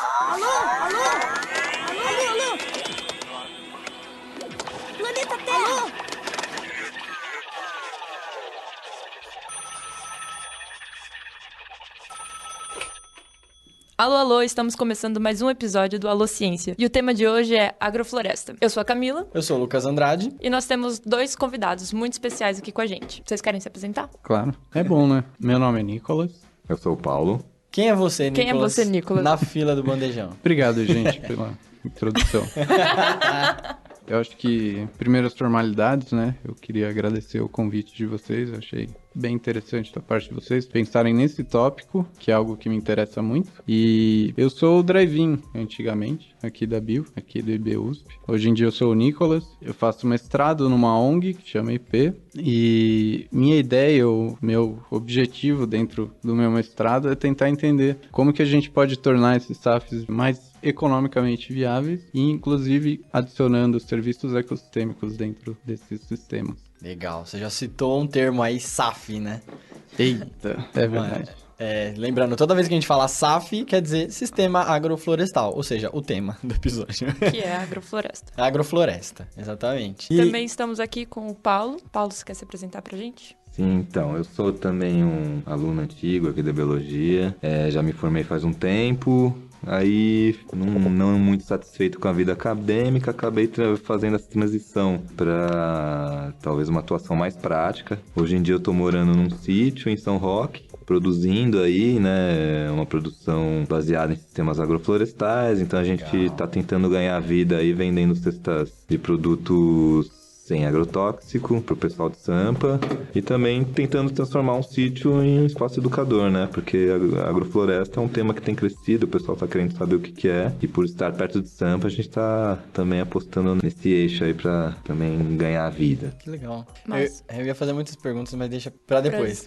Alô? Alô? Alô? Planeta Terra! Alô? Alô, alô, estamos começando mais um episódio do Alô Ciência. E o tema de hoje é agrofloresta. Eu sou a Camila. Eu sou o Lucas Andrade. E nós temos dois convidados muito especiais aqui com a gente. Vocês querem se apresentar? Claro. É bom, né? Meu nome é Nicolas. Eu sou o Paulo. Quem é você, Nicolas? Quem é você, Nicolas? Na fila do bandejão. Obrigado, gente, pela introdução. Eu acho que, primeiras formalidades, né? Eu queria agradecer o convite de vocês. Eu achei bem interessante da parte de vocês pensarem nesse tópico, que é algo que me interessa muito. E eu sou o Drive-In, antigamente, aqui da Bio, aqui do IBUSP. Hoje em dia eu sou o Nicolas. Eu faço mestrado numa ONG que chama IP. E minha ideia, o meu objetivo dentro do meu mestrado é tentar entender como que a gente pode tornar esses SAFs mais economicamente viáveis e, inclusive, adicionando serviços ecossistêmicos dentro desses sistemas. Legal, você já citou um termo aí, SAF, né? Eita, é verdade. Lembrando, toda vez que a gente fala SAF, quer dizer Sistema Agroflorestal, ou seja, o tema do episódio. Que é a agrofloresta. Agrofloresta, exatamente. Também estamos aqui com o Paulo. Paulo, você quer se apresentar pra gente? Sim, então, eu sou também um aluno antigo aqui da Biologia. Já me formei faz um tempo. Aí, não muito satisfeito com a vida acadêmica, acabei fazendo essa transição para talvez uma atuação mais prática. Hoje em dia eu tô morando num sítio em São Roque, produzindo aí, né, uma produção baseada em sistemas agroflorestais. Então a gente tá tentando ganhar vida aí vendendo cestas de produtos sem agrotóxico pro pessoal de Sampa e também tentando transformar um sítio em um espaço educador, né? Porque a agrofloresta é um tema que tem crescido, o pessoal tá querendo saber o que é e por estar perto de Sampa a gente tá também apostando nesse eixo aí pra também ganhar a vida. Que legal. Mas... Eu ia fazer muitas perguntas, mas deixa pra depois.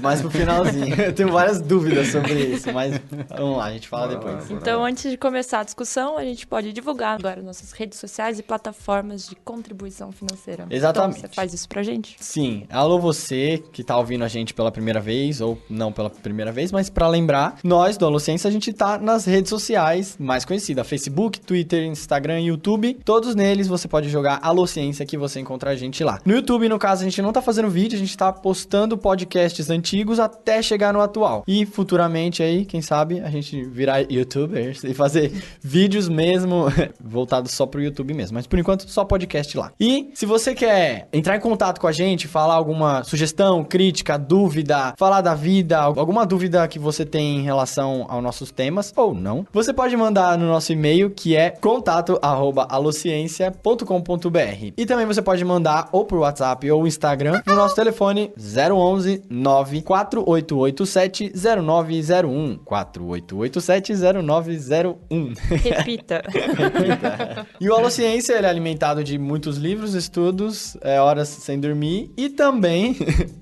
Mais pro finalzinho. Eu tenho várias dúvidas sobre isso, mas vamos lá, a gente fala depois. Então, antes de começar a discussão, a gente pode divulgar agora nossas redes sociais e plataformas de contribuição financeira. Exatamente. Então, você faz isso pra gente? Sim. Alô você que tá ouvindo a gente pela primeira vez, ou não pela primeira vez, mas pra lembrar, nós do Alociência, a gente tá nas redes sociais mais conhecidas, Facebook, Twitter, Instagram e YouTube. Todos neles você pode jogar Alociência que você encontra a gente lá. No YouTube, no caso, a gente não tá fazendo vídeo, a gente tá postando podcasts antigos até chegar no atual. E futuramente aí, quem sabe, a gente virar youtubers e fazer vídeos mesmo voltados só pro YouTube mesmo. Mas por enquanto, só podcast lá. E se você quer entrar em contato com a gente, falar alguma sugestão, crítica, dúvida, falar da vida, alguma dúvida que você tem em relação aos nossos temas, ou não, você pode mandar no nosso e-mail, que é contato@alociencia.com.br. E também você pode mandar ou por WhatsApp ou Instagram no nosso telefone 011 94887 0901. 4887 0901. Repita. E o Alociência, ele é alimentado de muitos livros, estudos, horas sem dormir e também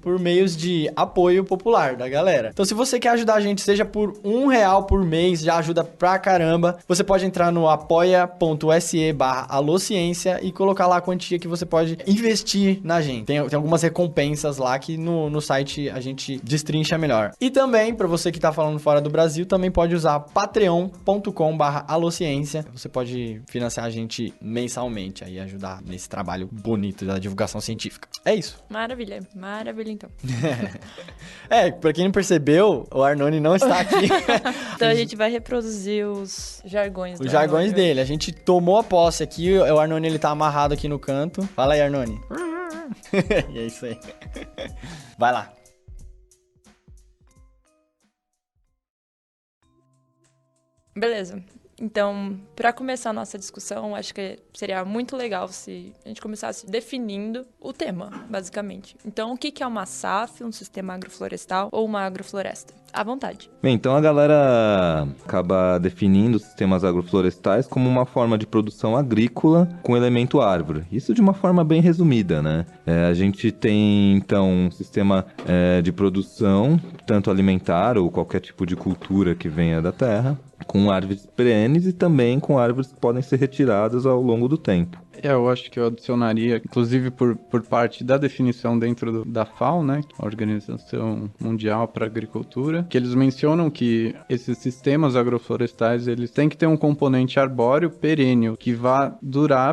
por meios de apoio popular da galera. Então, se você quer ajudar a gente, seja por R$1 por mês, já ajuda pra caramba, você pode entrar no apoia.se/alociência e colocar lá a quantia que você pode investir na gente. Tem algumas recompensas lá que no site a gente destrincha melhor. E também, pra você que tá falando fora do Brasil, também pode usar patreon.com/alociência. Você pode financiar a gente mensalmente aí, ajudar nesse trabalho bonito da divulgação científica. É isso. Maravilha então. Pra quem não percebeu, o Arnone não está aqui. Então a gente vai reproduzir os jargões Os jargões dele. A gente tomou a posse aqui, o Arnone ele tá amarrado aqui no canto. Fala aí, Arnone. E é isso aí. Vai lá. Beleza. Então, para começar a nossa discussão, acho que seria muito legal se a gente começasse definindo o tema, basicamente. Então, o que é uma SAF, um sistema agroflorestal ou uma agrofloresta? À vontade. Bem, então a galera acaba definindo sistemas agroflorestais como uma forma de produção agrícola com elemento árvore. Isso de uma forma bem resumida, né? A gente tem, então, um sistema de produção, tanto alimentar ou qualquer tipo de cultura que venha da terra, com árvores perenes e também com árvores que podem ser retiradas ao longo do tempo. Eu acho que eu adicionaria, inclusive por parte da definição dentro da FAO, né, a Organização Mundial para a Agricultura, que eles mencionam que esses sistemas agroflorestais, eles têm que ter um componente arbóreo perene, que vá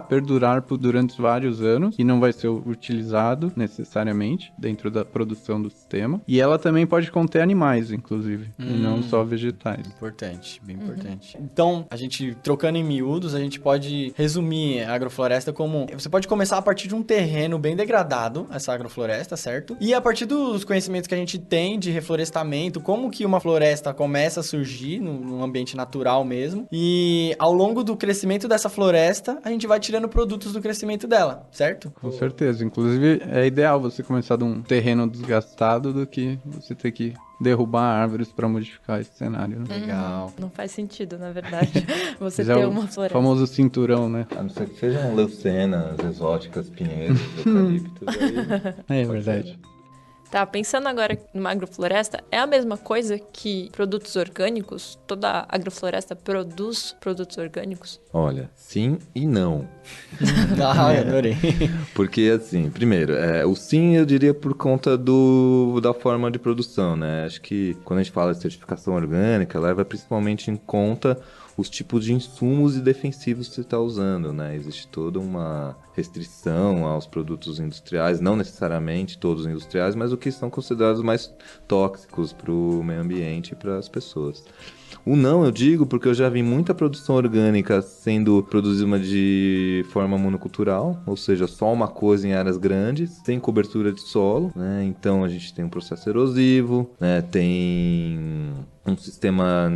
perdurar durante vários anos, e não vai ser utilizado necessariamente dentro da produção do sistema. E ela também pode conter animais, inclusive, e não só vegetais. Importante, bem importante. Então, a gente, trocando em miúdos, a gente pode resumir a agrofloresta como... Você pode começar a partir de um terreno bem degradado, essa agrofloresta, certo? E a partir dos conhecimentos que a gente tem de reflorestamento, como que uma floresta começa a surgir num ambiente natural mesmo. E ao longo do crescimento dessa floresta, a gente vai tirando produtos do crescimento dela, certo? Com certeza. Inclusive, é ideal você começar de um terreno desgastado do que você ter que derrubar árvores para modificar esse cenário, né? Legal. Não faz sentido, na verdade, você Mas é ter o uma floresta. famoso cinturão, né? A não ser que sejam leucenas, exóticas, pinheiros, eucaliptos. Aí... É verdade. Tá, pensando agora numa agrofloresta, é a mesma coisa que produtos orgânicos? Toda agrofloresta produz produtos orgânicos? Olha, sim e não. Ah, eu adorei. Porque, assim, primeiro, o sim eu diria por conta da forma de produção, né? Acho que quando a gente fala de certificação orgânica, leva principalmente em conta os tipos de insumos e defensivos que você está usando, né? Existe toda uma restrição aos produtos industriais, não necessariamente todos industriais, mas o que são considerados mais tóxicos para o meio ambiente e para as pessoas. O não eu digo porque eu já vi muita produção orgânica sendo produzida de forma monocultural, ou seja, só uma coisa em áreas grandes, sem cobertura de solo, né? Então a gente tem um processo erosivo, né? Tem um sistema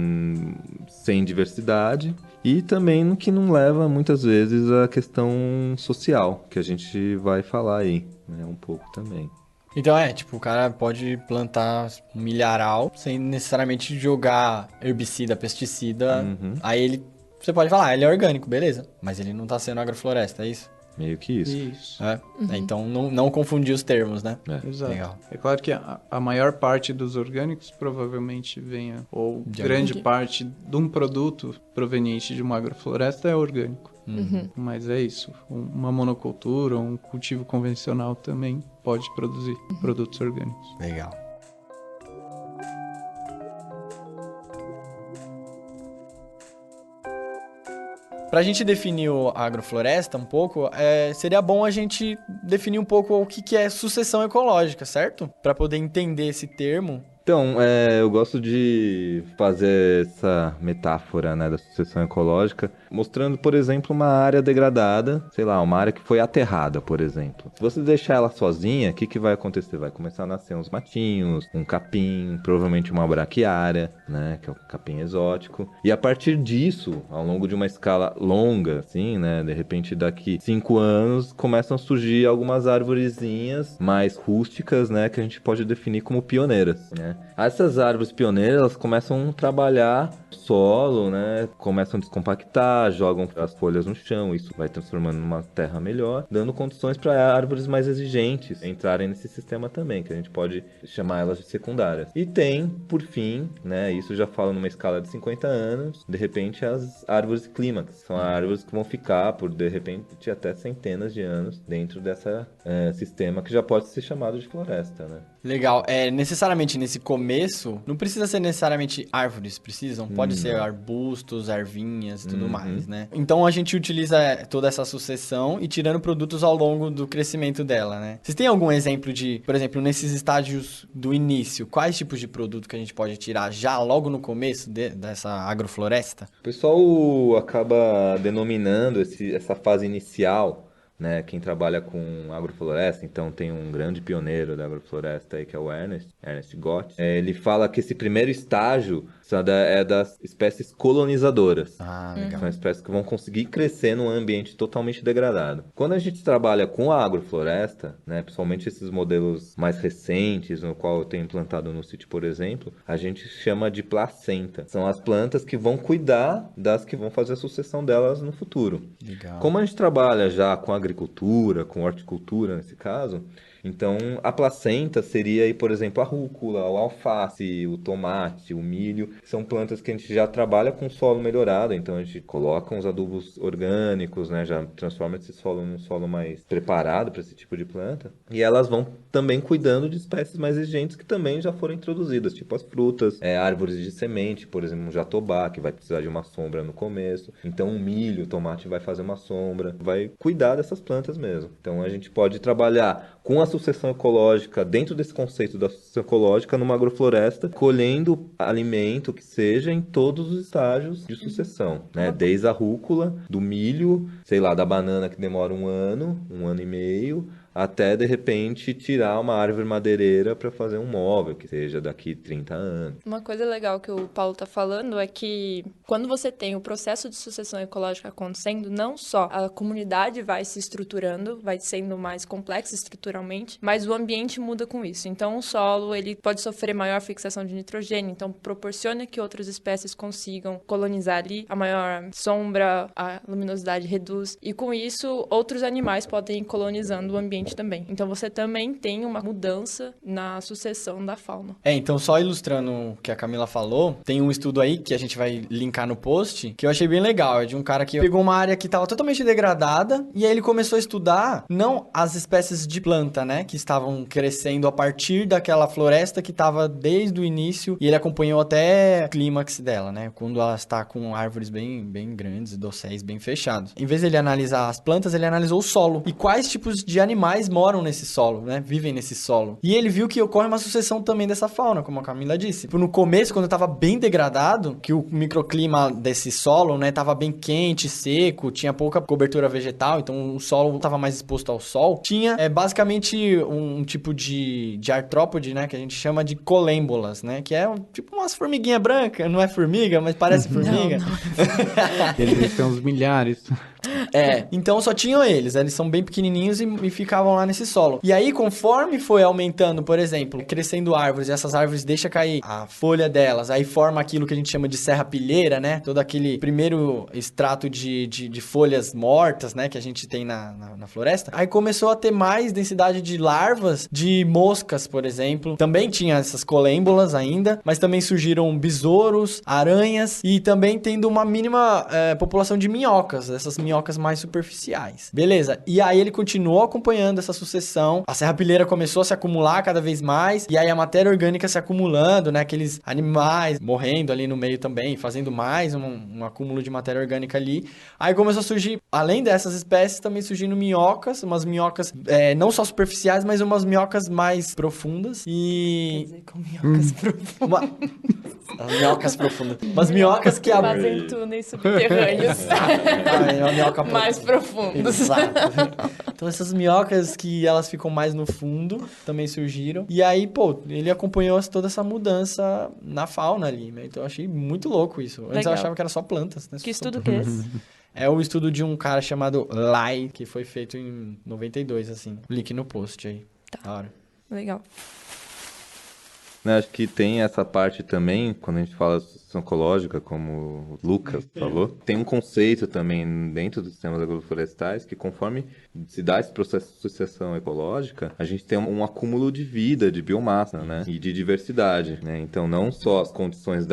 sem diversidade e também no que não leva muitas vezes à questão social, que a gente vai falar aí, né? Um pouco também. Então tipo, o cara pode plantar um milharal sem necessariamente jogar herbicida, pesticida. Aí você pode falar, ele é orgânico, beleza. Mas ele não tá sendo agrofloresta, é isso? Meio que isso. Isso. Então não confundir os termos, né? Exato. Legal. É claro que a maior parte dos orgânicos provavelmente venha, ou De grande orgânico. parte de um produto proveniente de uma agrofloresta é orgânico. Mas é isso. Uma monocultura, um cultivo convencional também pode produzir produtos orgânicos. Legal. Pra gente definir a agrofloresta um pouco, seria bom a gente definir um pouco o que é sucessão ecológica, certo? Pra poder entender esse termo. Então, eu gosto de fazer essa metáfora, né, da sucessão ecológica, mostrando, por exemplo, uma área degradada, sei lá, uma área que foi aterrada, por exemplo. Se você deixar ela sozinha, o que vai acontecer? Vai começar a nascer uns matinhos, um capim, provavelmente uma braquiária, né, que é o capim exótico. E a partir disso, ao longo de uma escala longa, assim, né, de repente daqui 5 anos, começam a surgir algumas arvorezinhas mais rústicas, né, que a gente pode definir como pioneiras, né. Essas árvores pioneiras, elas começam a trabalhar solo, né? Começam a descompactar, jogam as folhas no chão, isso vai transformando numa terra melhor, dando condições para árvores mais exigentes entrarem nesse sistema também, que a gente pode chamar elas de secundárias. E tem, por fim, né? Isso já fala numa escala de 50 anos, de repente as árvores clímax, são árvores que vão ficar por, de repente, até centenas de anos dentro dessa sistema que já pode ser chamado de floresta, né? Legal. Necessariamente nesse começo, não precisa ser necessariamente árvores, precisam? Pode ser arbustos, ervinhas e tudo mais, né? Então a gente utiliza toda essa sucessão e tirando produtos ao longo do crescimento dela, né? Vocês têm algum exemplo de, por exemplo, nesses estágios do início, quais tipos de produto que a gente pode tirar já logo no começo dessa agrofloresta? O pessoal acaba denominando essa fase inicial, né, quem trabalha com agrofloresta, então tem um grande pioneiro da agrofloresta aí que é o Ernest Gott. Ele fala que esse primeiro estágio é das espécies colonizadoras. Ah, legal. São espécies que vão conseguir crescer num ambiente totalmente degradado. Quando a gente trabalha com a agrofloresta, né, principalmente esses modelos mais recentes, no qual eu tenho implantado no sítio, por exemplo, a gente chama de placenta. São as plantas que vão cuidar das que vão fazer a sucessão delas no futuro. Legal. Como a gente trabalha já com agricultura, com horticultura nesse caso, Então, a placenta seria aí, por exemplo, a rúcula, o alface, o tomate, o milho, que são plantas que a gente já trabalha com solo melhorado, então a gente coloca uns adubos orgânicos, né, já transforma esse solo num solo mais preparado para esse tipo de planta, e elas vão também cuidando de espécies mais exigentes que também já foram introduzidas, tipo as frutas, árvores de semente, por exemplo, um jatobá, que vai precisar de uma sombra no começo, então o milho, o tomate vai fazer uma sombra, vai cuidar dessas plantas mesmo. Então a gente pode trabalhar com a sucessão ecológica, dentro desse conceito da sucessão ecológica, numa agrofloresta, colhendo alimento que seja em todos os estágios de sucessão, né? Desde a rúcula, do milho, sei lá, da banana que demora um ano e meio, até, de repente, tirar uma árvore madeireira para fazer um móvel, que seja daqui 30 anos. Uma coisa legal que o Paulo tá falando é que quando você tem o processo de sucessão ecológica acontecendo, não só a comunidade vai se estruturando, vai sendo mais complexa estruturalmente, mas o ambiente muda com isso. Então, o solo, ele pode sofrer maior fixação de nitrogênio, então proporciona que outras espécies consigam colonizar ali, a maior sombra, a luminosidade reduz, e com isso, outros animais podem ir colonizando o ambiente também. Então você também tem uma mudança na sucessão da fauna. Então só ilustrando o que a Camila falou, tem um estudo aí que a gente vai linkar no post, que eu achei bem legal. É de um cara que pegou uma área que estava totalmente degradada e aí ele começou a estudar não as espécies de planta, né, que estavam crescendo a partir daquela floresta que estava desde o início, e ele acompanhou até o clímax dela, né, quando ela está com árvores bem grandes, dosséis, bem fechados. Em vez de ele analisar as plantas, ele analisou o solo e quais tipos de animais moram nesse solo, né? Vivem nesse solo. E ele viu que ocorre uma sucessão também dessa fauna, como a Camila disse. No começo, quando estava bem degradado, que o microclima desse solo, né, tava bem quente, seco, tinha pouca cobertura vegetal, então o solo estava mais exposto ao sol, tinha basicamente um tipo de artrópode, né, que a gente chama de colêmbolas, né, que é tipo umas formiguinhas brancas, não é formiga, mas parece formiga. Eles têm uns milhares. Então só tinham eles são bem pequenininhos e ficavam lá nesse solo. E aí, conforme foi aumentando, por exemplo, crescendo árvores, e essas árvores deixam cair a folha delas, aí forma aquilo que a gente chama de serrapilheira, né? Todo aquele primeiro extrato de folhas mortas, né? Que a gente tem na floresta. Aí começou a ter mais densidade de larvas de moscas, por exemplo. Também tinha essas colêmbolas ainda, mas também surgiram besouros, aranhas e também tendo uma mínima população de minhocas, essas minhocas mais superficiais. Beleza. E aí ele continuou acompanhando essa sucessão. A serrapilheira começou a se acumular cada vez mais. E aí a matéria orgânica se acumulando, né? Aqueles animais morrendo ali no meio também, fazendo mais um acúmulo de matéria orgânica ali. Aí começou a surgir, além dessas espécies, também surgindo minhocas. Umas minhocas não só superficiais, mas umas minhocas mais profundas. Quer dizer, com minhocas profundas. As minhocas profundas. Umas minhocas que fazem túneis subterrâneos. Uma minhoca mais profundos. Exato. Então essas minhocas que elas ficam mais no fundo também surgiram. E aí, pô, ele acompanhou toda essa mudança na fauna ali, né? Então eu achei muito louco isso. Antes eu achava que era só plantas, né? Que estudo que é esse? É o estudo de um cara chamado Lai, que foi feito em 92, assim. Link no post aí. Tá. Da hora. Legal. Acho que tem essa parte também, quando a gente fala de sucessão ecológica, como o Lucas falou, tem um conceito também dentro dos sistemas agroflorestais que conforme se dá esse processo de sucessão ecológica, a gente tem um acúmulo de vida, de biomassa, né? E de diversidade, né? Então, não só as condições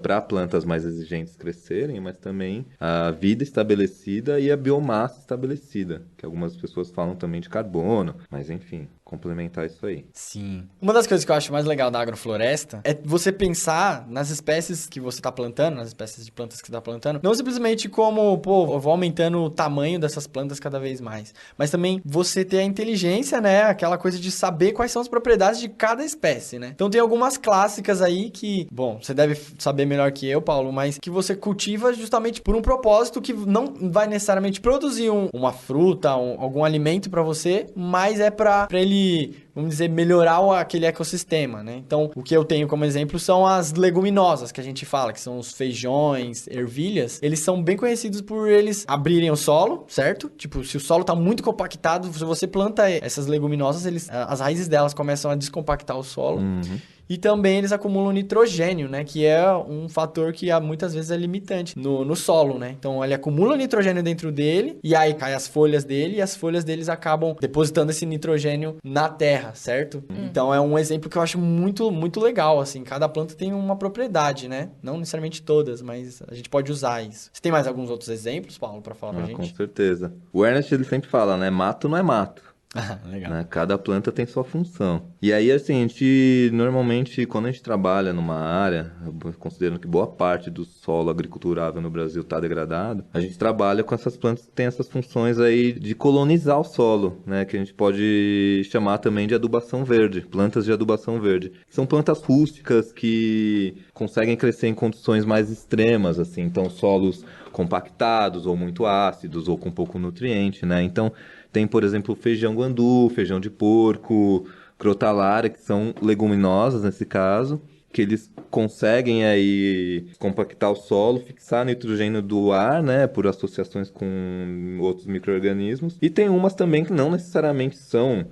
para plantas mais exigentes crescerem, mas também a vida estabelecida e a biomassa estabelecida, que algumas pessoas falam também de carbono, mas enfim, complementar isso aí. Sim. Uma das coisas que eu acho mais legal da agrofloresta é você pensar nas espécies que você está plantando, nas espécies de plantas que você está plantando, não simplesmente como, pô, eu vou aumentando o tamanho dessas plantas cada vez mais, mas também você ter a inteligência, né, aquela coisa de saber quais são as propriedades de cada espécie, né? Então tem algumas clássicas aí que, bom, você deve saber melhor que eu, Paulo, mas que você cultiva justamente por um propósito que não vai necessariamente produzir uma fruta, algum alimento para você, mas é para ele, vamos dizer, melhorar aquele ecossistema, né? Então, o que eu tenho como exemplo são as leguminosas, que a gente fala, que são os feijões, ervilhas. Eles são bem conhecidos por eles abrirem o solo, certo? Tipo, se o solo tá muito compactado, se você planta essas leguminosas, as raízes delas começam a descompactar o solo. E também eles acumulam nitrogênio, né? Que é um fator que muitas vezes é limitante no solo, né? Então ele acumula nitrogênio dentro dele e aí cai as folhas dele e as folhas deles acabam depositando esse nitrogênio na terra, certo? Então é um exemplo que eu acho muito, muito legal, assim. Cada planta tem uma propriedade, né? Não necessariamente todas, mas a gente pode usar isso. Você tem mais alguns outros exemplos, Paulo, pra falar pra Com gente? certeza. O Ernest, ele sempre fala, né? Mato não é mato. Legal. Né? Cada planta tem sua função. E aí, assim, a gente, normalmente, quando a gente trabalha numa área, considerando que boa parte do solo agriculturável no Brasil está degradado, a gente trabalha com essas plantas que têm essas funções aí de colonizar o solo, né? Que a gente pode chamar também de adubação verde, plantas de adubação verde. São plantas rústicas que conseguem crescer em condições mais extremas, assim, então solos compactados ou muito ácidos ou com pouco nutriente, né? Então, tem, por exemplo, feijão guandu, feijão de porco, crotalária, que são leguminosas nesse caso, que eles conseguem aí compactar o solo, fixar nitrogênio do ar, né, por associações com outros micro-organismos. E tem umas também que não necessariamente são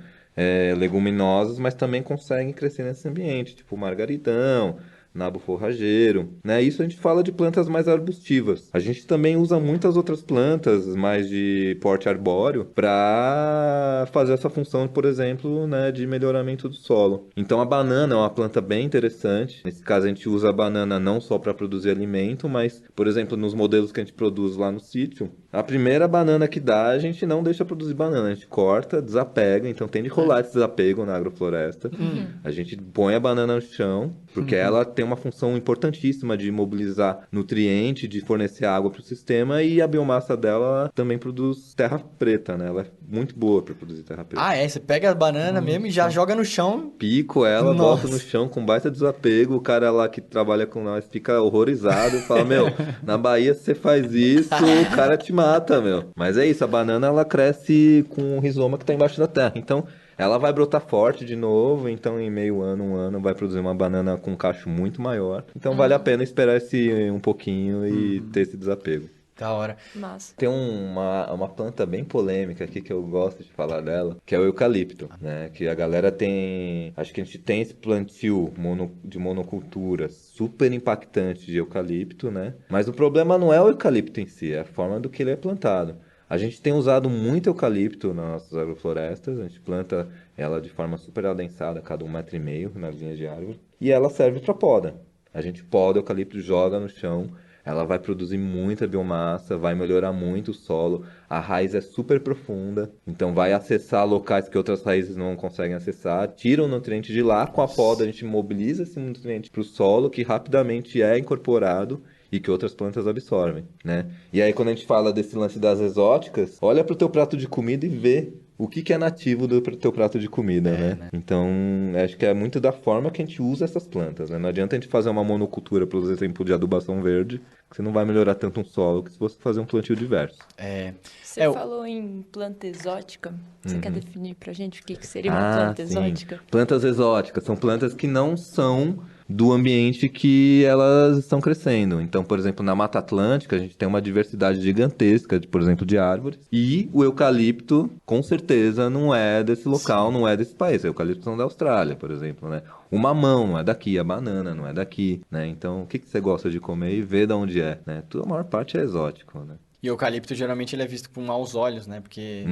leguminosas, mas também conseguem crescer nesse ambiente, tipo margaridão, nabo forrageiro, né? Isso a gente fala de plantas mais arbustivas. A gente também usa muitas outras plantas mais de porte arbóreo para fazer essa função, por exemplo, né, de melhoramento do solo. Então a banana é uma planta bem interessante. Nesse caso a gente usa a banana não só para produzir alimento, mas, por exemplo, nos modelos que a gente produz lá no sítio, a primeira banana que dá, a gente não deixa produzir banana, a gente corta, desapega, então tem de rolar esse desapego na agrofloresta. A gente põe a banana no chão, porque ela tem uma função importantíssima de mobilizar nutriente, de fornecer água para o sistema, e a biomassa dela também produz terra preta, né? Ela é muito boa para produzir terra preta. Ah, é? Você pega a banana mesmo e já joga no chão. Pico ela, Nossa. bota no chão com baita desapego, o cara lá que trabalha com nós fica horrorizado, fala, meu, na Bahia se você faz isso, o cara te mata, meu. Mas é isso, a banana ela cresce com o rizoma que tá embaixo da terra, então ela vai brotar forte de novo, então em meio ano, um ano, vai produzir uma banana com um cacho muito maior. Então vale a pena esperar um pouquinho e ter esse desapego. Da hora. Massa. Tem uma planta bem polêmica aqui que eu gosto de falar dela, que é o eucalipto, né? Que a galera tem... Acho que a gente tem esse plantio de monocultura super impactante de eucalipto, né? Mas o problema não é o eucalipto em si, é a forma do que ele é plantado. A gente tem usado muito eucalipto nas nossas agroflorestas, a gente planta ela de forma super adensada, cada 1,5 m nas linhas de árvore, e ela serve para poda. A gente poda o eucalipto, joga no chão, ela vai produzir muita biomassa, vai melhorar muito o solo, a raiz é super profunda, então vai acessar locais que outras raízes não conseguem acessar, tira o nutriente de lá, com a poda a gente mobiliza esse nutriente para o solo, que rapidamente é incorporado, e que outras plantas absorvem, né? E aí quando a gente fala desse lance das exóticas, olha pro teu prato de comida e vê o que é nativo do teu prato de comida, né? Então, acho que é muito da forma que a gente usa essas plantas, né? Não adianta a gente fazer uma monocultura, por exemplo, de adubação verde, que você não vai melhorar tanto um solo que se você fazer um plantio diverso. Você falou em planta exótica. Você quer definir pra gente o que seria uma planta sim. exótica? Plantas exóticas são plantas que não são do ambiente que elas estão crescendo. Então, por exemplo, na Mata Atlântica, a gente tem uma diversidade gigantesca, por exemplo, de árvores. E o eucalipto, com certeza, não é desse local, não é desse país. Os eucaliptos são da Austrália, por exemplo, né? O mamão não é daqui, a banana não é daqui, né? Então, o que você gosta de comer e vê de onde é, né? A maior parte é exótico, né? E o eucalipto, geralmente, ele é visto com maus olhos, né? Porque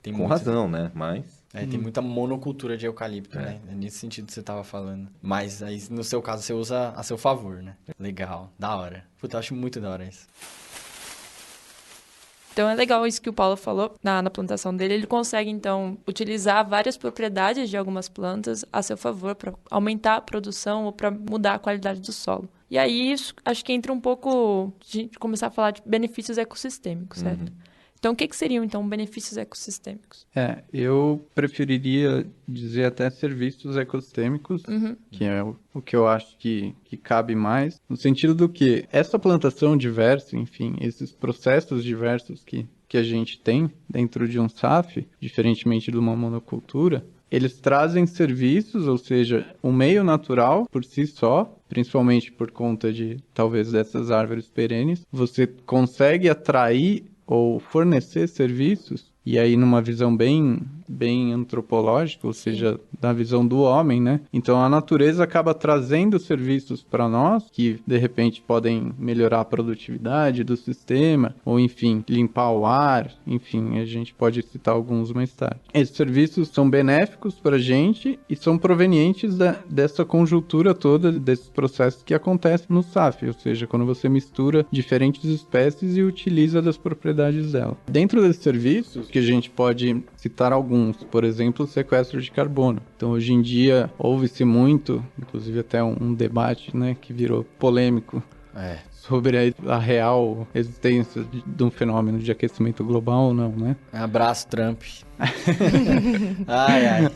tem Com razão, né? Mas... tem muita monocultura de eucalipto, né? É nesse sentido que você tava falando. Mas aí, no seu caso, você usa a seu favor, né? Legal, da hora. Puta, eu acho muito da hora isso. Então é legal isso que o Paulo falou na plantação dele. Ele consegue, então, utilizar várias propriedades de algumas plantas a seu favor para aumentar a produção ou para mudar a qualidade do solo. E aí, isso acho que entra um pouco de começar a falar de benefícios ecossistêmicos, certo? Então, o que seriam, então, benefícios ecossistêmicos? Eu preferiria dizer até serviços ecossistêmicos, que é o que eu acho que cabe mais, no sentido do que essa plantação diversa, enfim, esses processos diversos que a gente tem dentro de um SAF, diferentemente de uma monocultura, eles trazem serviços, ou seja, um meio natural por si só, principalmente por conta de, talvez, dessas árvores perenes, você consegue atrair ou fornecer serviços, e aí numa visão bem bem antropológico, ou seja, da visão do homem, né? Então a natureza acaba trazendo serviços para nós que de repente podem melhorar a produtividade do sistema, ou enfim, limpar o ar, enfim, a gente pode citar alguns mais tarde. Esses serviços são benéficos para a gente e são provenientes dessa conjuntura toda, desses processos que acontecem no SAF, ou seja, quando você mistura diferentes espécies e utiliza das propriedades dela. Dentro desses serviços, que a gente pode citar alguns, por exemplo, o sequestro de carbono. Então, hoje em dia, ouve-se muito, inclusive até um debate, né, que virou polêmico, sobre a real existência de um fenômeno de aquecimento global ou não, né? Abraço, Trump. Ai, ai.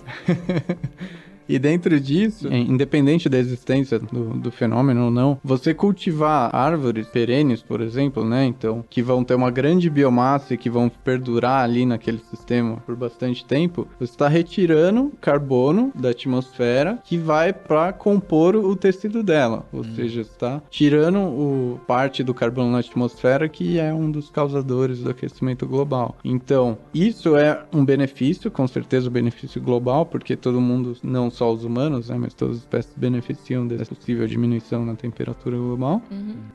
E dentro disso, independente da existência do fenômeno ou não, você cultivar árvores perenes, por exemplo, né? Então, que vão ter uma grande biomassa e que vão perdurar ali naquele sistema por bastante tempo, você está retirando carbono da atmosfera que vai para compor o tecido dela. Ou seja, está tirando parte do carbono na atmosfera que é um dos causadores do aquecimento global. Então, isso é um benefício, com certeza um benefício global, porque todo mundo, não só os humanos, né, mas todas as espécies beneficiam dessa possível diminuição na temperatura global.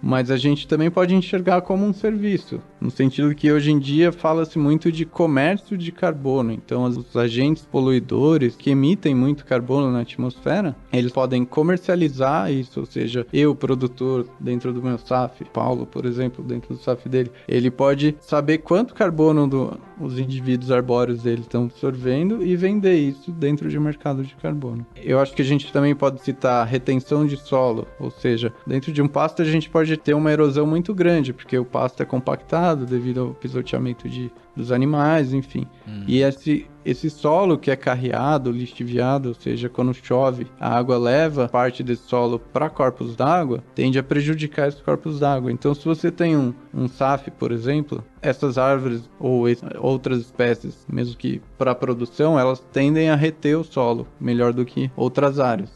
Mas a gente também pode enxergar como um serviço, no sentido que hoje em dia fala-se muito de comércio de carbono. Então, os agentes poluidores que emitem muito carbono na atmosfera, eles podem comercializar isso, ou seja, eu, produtor, dentro do meu SAF, Paulo, por exemplo, dentro do SAF dele, ele pode saber quanto carbono os indivíduos arbóreos dele estão absorvendo e vender isso dentro de um mercado de carbono. Eu acho que a gente também pode citar retenção de solo, ou seja, dentro de um pasto a gente pode ter uma erosão muito grande, porque o pasto é compactado devido ao pisoteamento dos animais, enfim. E esse solo que é carreado, lixiviado, ou seja, quando chove, a água leva parte desse solo para corpos d'água, tende a prejudicar esses corpos d'água. Então, se você tem um SAF, por exemplo, essas árvores ou outras espécies, mesmo que para produção, elas tendem a reter o solo melhor do que outras áreas.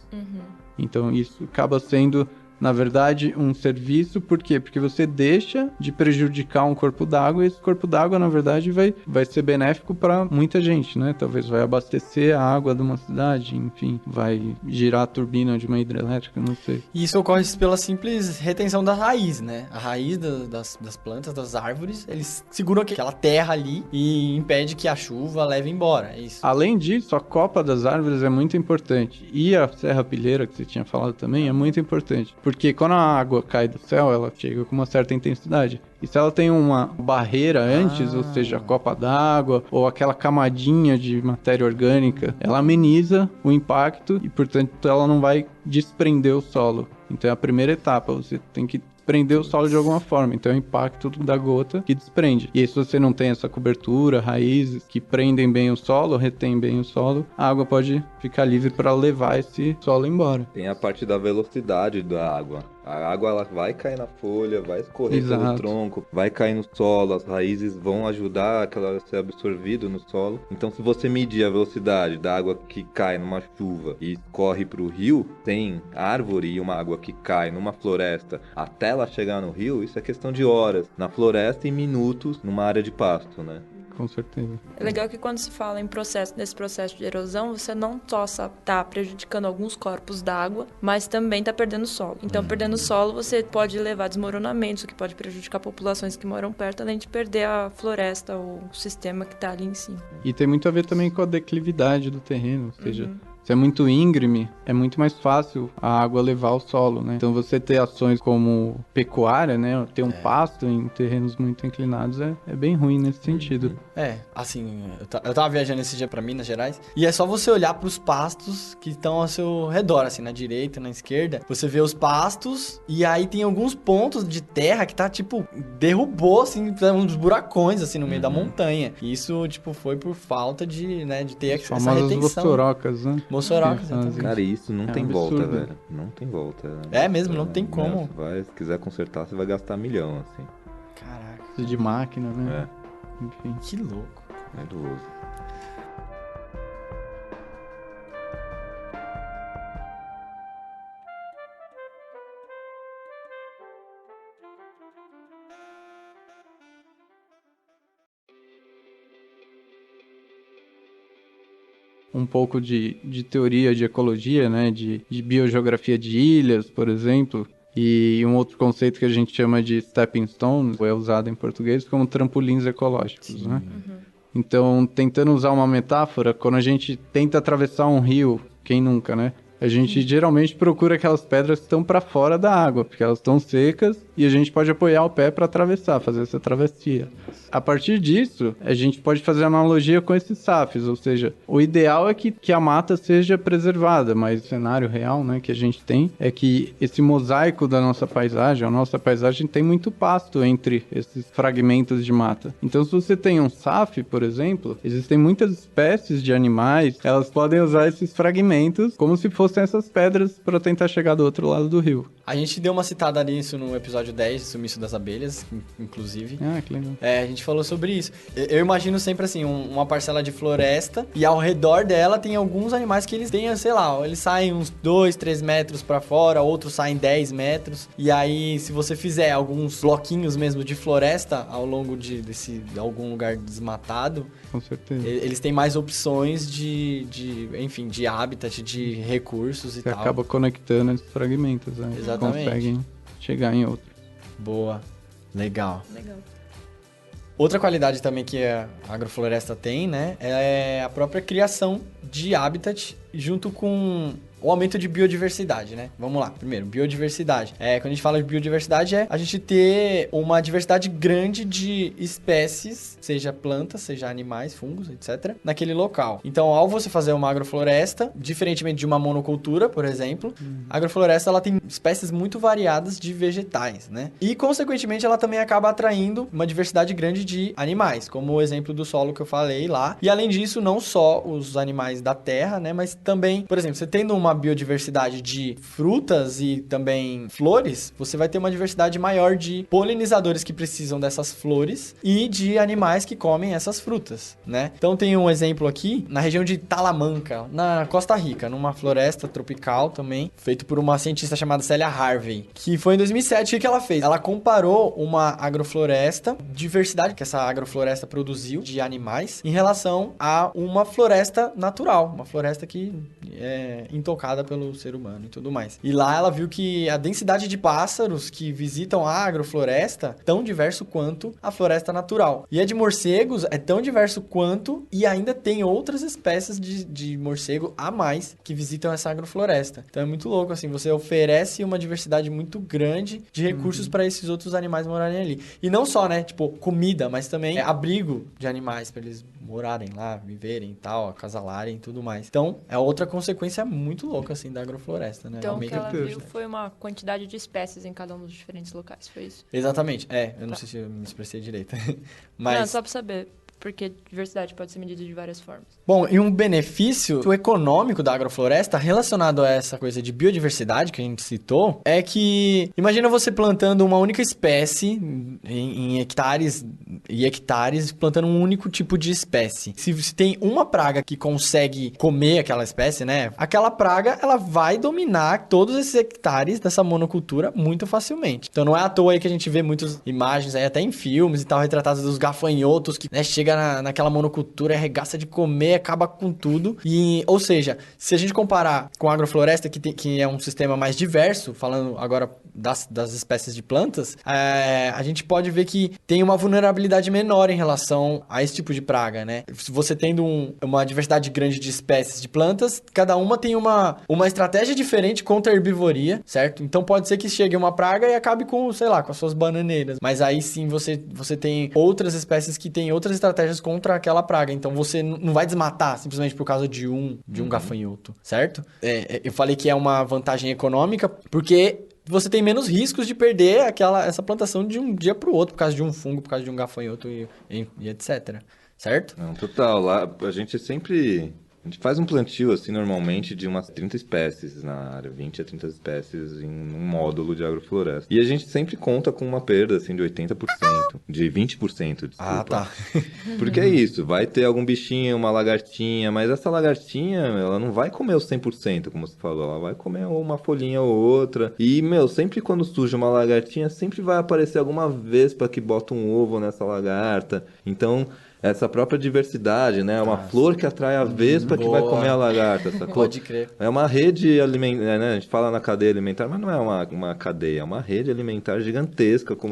Então, isso acaba sendo, na verdade, um serviço. Por quê? Porque você deixa de prejudicar um corpo d'água e esse corpo d'água, na verdade, vai ser benéfico para muita gente, né? Talvez vai abastecer a água de uma cidade, enfim, vai girar a turbina de uma hidrelétrica, não sei. E isso ocorre pela simples retenção da raiz, né? A raiz das plantas, das árvores, eles seguram aquela terra ali e impede que a chuva leve embora, é isso. Além disso, a copa das árvores é muito importante. E a serrapilheira, que você tinha falado também, é muito importante. Porque quando a água cai do céu, ela chega com uma certa intensidade. E se ela tem uma barreira antes, ou seja, a copa d'água, ou aquela camadinha de matéria orgânica, ela ameniza o impacto e, portanto, ela não vai desprender o solo. Então é a primeira etapa, você tem que prender o solo de alguma forma, então é o impacto da gota que desprende. E aí, se você não tem essa cobertura, raízes que prendem bem o solo, retém bem o solo, a água pode ficar livre para levar esse solo embora. Tem a parte da velocidade da água. A água ela vai cair na folha, vai escorrer pelo tronco, vai cair no solo, as raízes vão ajudar aquela a ser absorvido no solo. Então, se você medir a velocidade da água que cai numa chuva e corre para o rio, tem árvore e uma água que cai numa floresta até ela chegar no rio, isso é questão de horas. Na floresta, em minutos, numa área de pasto, né? Com certeza. É legal que quando se fala nesse processo de erosão, você não só está prejudicando alguns corpos d'água, mas também está perdendo solo. Então, perdendo solo, você pode levar desmoronamentos, o que pode prejudicar populações que moram perto, além de perder a floresta ou o sistema que está ali em cima. E tem muito a ver também com a declividade do terreno, ou seja, se é muito íngreme, é muito mais fácil a água levar o solo, né? Então você ter ações como pecuária, né? Ter um pasto em terrenos muito inclinados é bem ruim nesse sentido. É, assim, eu tava viajando esse dia pra Minas Gerais, e é só você olhar pros pastos que estão ao seu redor, assim, na direita, na esquerda, você vê os pastos, e aí tem alguns pontos de terra que tá, tipo, derrubou, assim, uns buracões, assim, no meio da montanha. E isso, tipo, foi por falta de, né, de ter essa retenção. Mossorocas, né? Mossorocas, exatamente. Cara, isso não tem absurdo. volta, velho. Não tem volta. É mesmo, não tem como. Se quiser consertar, você vai gastar 1 milhão, assim. Caraca, Precisa de máquina, né? Enfim. que louco. É do uso. um pouco de teoria de ecologia, né? De biogeografia de ilhas, por exemplo. E um outro conceito que a gente chama de stepping stones, é usado em português como trampolins ecológicos, né? Então, tentando usar uma metáfora, quando a gente tenta atravessar um rio, quem nunca, né? A gente geralmente procura aquelas pedras que estão para fora da água, porque elas estão secas e a gente pode apoiar o pé para atravessar, fazer essa travessia. A partir disso, a gente pode fazer analogia com esses SAFs, ou seja, o ideal é que a mata seja preservada, mas o cenário real, né, que a gente tem é que esse mosaico da nossa paisagem, a nossa paisagem tem muito pasto entre esses fragmentos de mata. Então, se você tem um SAF, por exemplo, existem muitas espécies de animais, elas podem usar esses fragmentos como se fossem essas pedras para tentar chegar do outro lado do rio. A gente deu uma citada nisso no episódio 10, Sumiço das Abelhas, inclusive. Ah, que legal. A gente falou sobre isso. Eu imagino sempre assim, uma parcela de floresta e ao redor dela tem alguns animais que eles têm, sei lá, eles saem uns 2, 3 metros pra fora, outros saem 10 metros. E aí, se você fizer alguns bloquinhos mesmo de floresta ao longo desse algum lugar desmatado, com certeza. Eles têm mais opções enfim, de habitat, de recursos e Você tal. acaba conectando esses fragmentos, né? Exatamente. Conseguem chegar em outro. Boa. Legal. Legal. Outra qualidade também que a agrofloresta tem, né, é a própria criação de habitat junto com o aumento de biodiversidade, né? Vamos lá, primeiro, biodiversidade. Quando a gente fala de biodiversidade, é a gente ter uma diversidade grande de espécies, seja plantas, seja animais, fungos, etc., naquele local. Então, ao você fazer uma agrofloresta, diferentemente de uma monocultura, por exemplo, a agrofloresta ela tem espécies muito variadas de vegetais, né? E, consequentemente, ela também acaba atraindo uma diversidade grande de animais, como o exemplo do solo que eu falei lá. E, além disso, não só os animais da terra, né? Mas também, por exemplo, você tendo uma biodiversidade de frutas e também flores, você vai ter uma diversidade maior de polinizadores que precisam dessas flores e de animais que comem essas frutas, né? Então tem um exemplo aqui na região de Talamanca, na Costa Rica, numa floresta tropical também, feito por uma cientista chamada Célia Harvey, que foi em 2007. O que ela fez? Ela comparou uma agrofloresta, diversidade que essa agrofloresta produziu de animais, em relação a uma floresta natural, uma floresta que é intocada pelo ser humano e tudo mais. E lá ela viu que a densidade de pássaros que visitam a agrofloresta é tão diverso quanto a floresta natural. E a de morcegos é tão diverso quanto, e ainda tem outras espécies de morcego a mais que visitam essa agrofloresta. Então é muito louco, assim, você oferece uma diversidade muito grande de recursos para esses outros animais morarem ali. E não só, né, tipo, comida, mas também abrigo de animais para eles morarem lá, viverem e tal, acasalarem e tudo mais. Então, é outra consequência muito louca, assim, da agrofloresta, né? Então, o que Aumenta a ela viu biodiversidade. foi uma quantidade de espécies em cada um dos diferentes locais, foi isso? Exatamente. Eu não sei se eu me expressei direito. Mas... Não, só pra saber, porque diversidade pode ser medida de várias formas. Bom, e um benefício econômico da agrofloresta relacionado a essa coisa de biodiversidade que a gente citou é que, imagina você plantando uma única espécie em hectares e hectares, plantando um único tipo de espécie. Se tem uma praga que consegue comer aquela espécie, né? Aquela praga, ela vai dominar todos esses hectares dessa monocultura muito facilmente. Então não é à toa aí que a gente vê muitas imagens aí, até em filmes e tal, retratadas dos gafanhotos que, né, chega naquela monocultura e arregaça de comer, acaba com tudo. Ou seja, se a gente comparar com a agrofloresta, que é um sistema mais diverso, falando agora das espécies de plantas, a gente pode ver que tem uma vulnerabilidade menor em relação a esse tipo de praga, né? Você tendo uma diversidade grande de espécies de plantas, cada uma tem uma estratégia diferente contra a herbivoria, certo? Então pode ser que chegue uma praga e acabe com, sei lá, com as suas bananeiras. Mas aí sim você tem outras espécies que têm outras estratégias contra aquela praga. Então você não vai desmatar simplesmente por causa de um gafanhoto, certo? Eu falei que é uma vantagem econômica porque você tem menos riscos de perder essa plantação de um dia para o outro por causa de um fungo, por causa de um gafanhoto e etc. Certo? Não, total. Lá a gente faz um plantio, assim, normalmente de umas 30 espécies na área, 20 a 30 espécies em um módulo de agrofloresta. E a gente sempre conta com uma perda, assim, de 80%, de 20%, desculpa. Ah, tá. Porque é isso, vai ter algum bichinho, uma lagartinha, mas essa lagartinha, ela não vai comer os 100%, como você falou, ela vai comer uma folhinha ou outra. E, sempre quando surge uma lagartinha, sempre vai aparecer alguma vespa que bota um ovo nessa lagarta. Então, essa própria diversidade, né? É uma Nossa. flor que atrai a vespa que vai Boa. comer a lagarta, sacou? Pode crer. É uma rede alimentar, né? A gente fala na cadeia alimentar, mas não é uma cadeia, é uma rede alimentar gigantesca com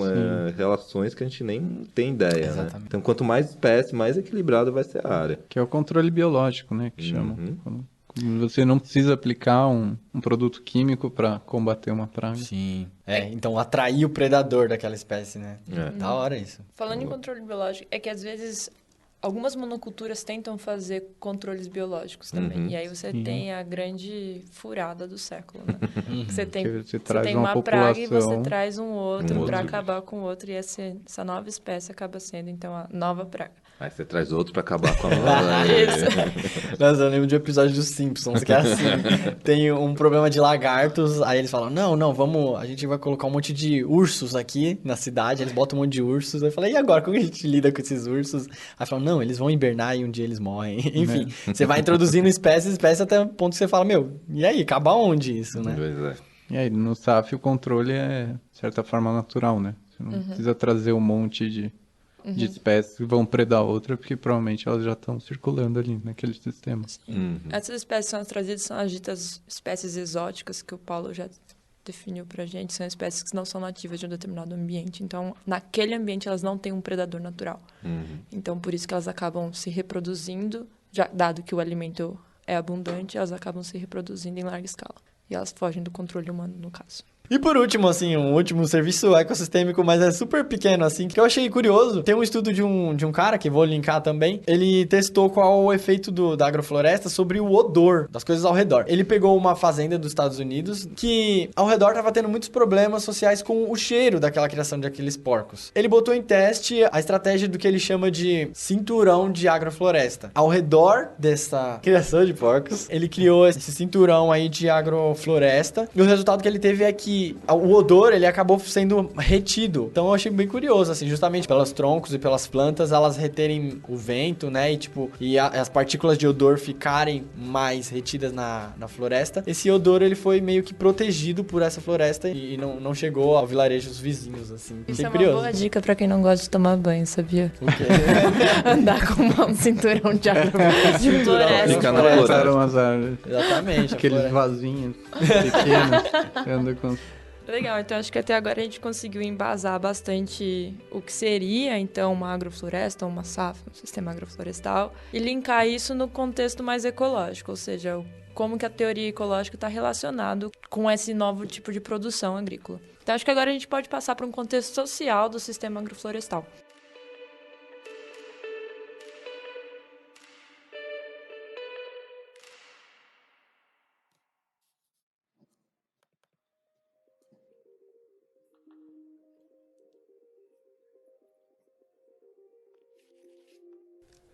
relações que a gente nem tem ideia, né? Exatamente. Então, quanto mais espécie, mais equilibrado vai ser a área. Que é o controle biológico, né? Que chamam. Uhum. Quando você não precisa aplicar um produto químico para combater uma praga. Sim. Então atrair o predador daquela espécie, né? É. Da hora isso. Falando em controle biológico, é que às vezes algumas monoculturas tentam fazer controles biológicos também. Uhum. E aí você tem a grande furada do século, né? Você tem, Que você você traz tem uma uma praga e você população- traz um outro outro. para acabar com o outro. E essa nova espécie acaba sendo, então, a nova praga. Aí você traz outro pra acabar com a Nossa, eu lembro de um episódio dos Simpsons, que é assim, tem um problema de lagartos, aí eles falam, não, a gente vai colocar um monte de ursos aqui na cidade, eles botam um monte de ursos, aí eu falei, e agora, como a gente lida com esses ursos? Aí falam, não, eles vão hibernar e um dia eles morrem. Enfim, você vai introduzindo espécie até o ponto que você fala, e aí, acaba onde isso, né? Pois é. E aí, no SAF, o controle é, de certa forma, natural, né? Você não precisa trazer um monte de espécies que vão predar outra, porque provavelmente elas já estão circulando ali naquele sistema. Uhum. Essas espécies são as trazidas, são as ditas espécies exóticas, que o Paulo já definiu pra gente. São espécies que não são nativas de um determinado ambiente. Então, naquele ambiente, elas não têm um predador natural. Uhum. Então, por isso que elas acabam se reproduzindo, dado que o alimento é abundante, elas acabam se reproduzindo em larga escala. E elas fogem do controle humano, no caso. E por último, assim, um último serviço ecossistêmico, mas é super pequeno, assim, que eu achei curioso. Tem um estudo de um cara, que vou linkar também, ele testou qual o efeito da agrofloresta sobre o odor das coisas ao redor. Ele pegou uma fazenda dos Estados Unidos que ao redor tava tendo muitos problemas sociais com o cheiro daquela criação de aqueles porcos. Ele botou em teste a estratégia do que ele chama de cinturão de agrofloresta. Ao redor dessa criação de porcos, ele criou esse cinturão aí de agrofloresta, e o resultado que ele teve é que o odor, ele acabou sendo retido. Então eu achei bem curioso, assim, justamente pelos troncos e pelas plantas, elas reterem o vento, né, e as partículas de odor ficarem mais retidas na floresta. Esse odor, ele foi meio que protegido por essa floresta e não chegou ao vilarejo dos vizinhos, assim. Isso Achei é uma curioso. boa dica pra quem não gosta de tomar banho, sabia? O quê? Andar com um cinturão de Cinturão. floresta. Fica na Floresta. floresta. Botaram as árvores, Exatamente. a aqueles floresta. vasinhos pequenos, que anda com... Legal, então acho que até agora a gente conseguiu embasar bastante o que seria, então, uma agrofloresta, uma SAF, um sistema agroflorestal, e linkar isso no contexto mais ecológico, ou seja, como que a teoria ecológica está relacionado com esse novo tipo de produção agrícola. Então acho que agora a gente pode passar para um contexto social do sistema agroflorestal.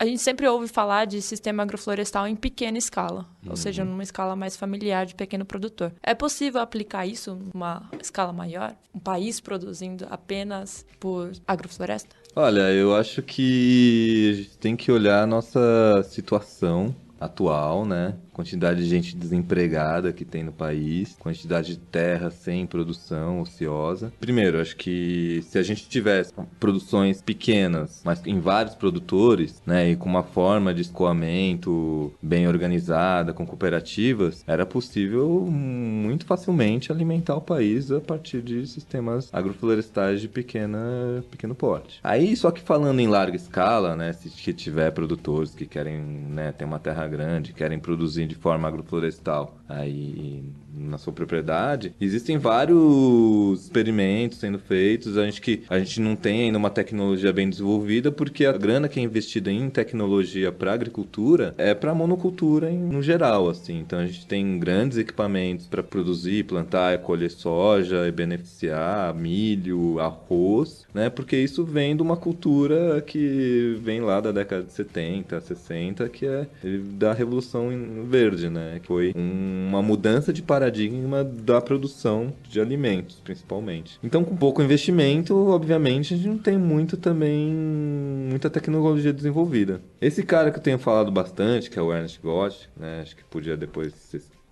A gente sempre ouve falar de sistema agroflorestal em pequena escala, ou seja, numa escala mais familiar de pequeno produtor. É possível aplicar isso numa escala maior? Um país produzindo apenas por agrofloresta? Olha, eu acho que a gente tem que olhar a nossa situação atual, né? Quantidade de gente desempregada que tem no país, quantidade de terra sem produção, ociosa. Primeiro, acho que se a gente tivesse produções pequenas, mas em vários produtores, né, e com uma forma de escoamento bem organizada, com cooperativas, era possível muito facilmente alimentar o país a partir de sistemas agroflorestais de pequeno porte. Aí, só que falando em larga escala, né, se que tiver produtores que querem, né, ter uma terra grande, querem produzir de forma agroflorestal aí na sua propriedade, existem vários experimentos sendo feitos. A gente não tem ainda uma tecnologia bem desenvolvida, porque a grana que é investida em tecnologia para agricultura é para monocultura no geral, assim. Então a gente tem grandes equipamentos para produzir, plantar e colher soja e beneficiar milho, arroz, né? Porque isso vem de uma cultura que vem lá da década de 70, 60, que é da Revolução Verde, né? Que foi uma mudança de paradigma da produção de alimentos, principalmente. Então, com pouco investimento, obviamente, a gente não tem muita tecnologia desenvolvida. Esse cara que eu tenho falado bastante, que é o Ernest Gott, né? Acho que podia depois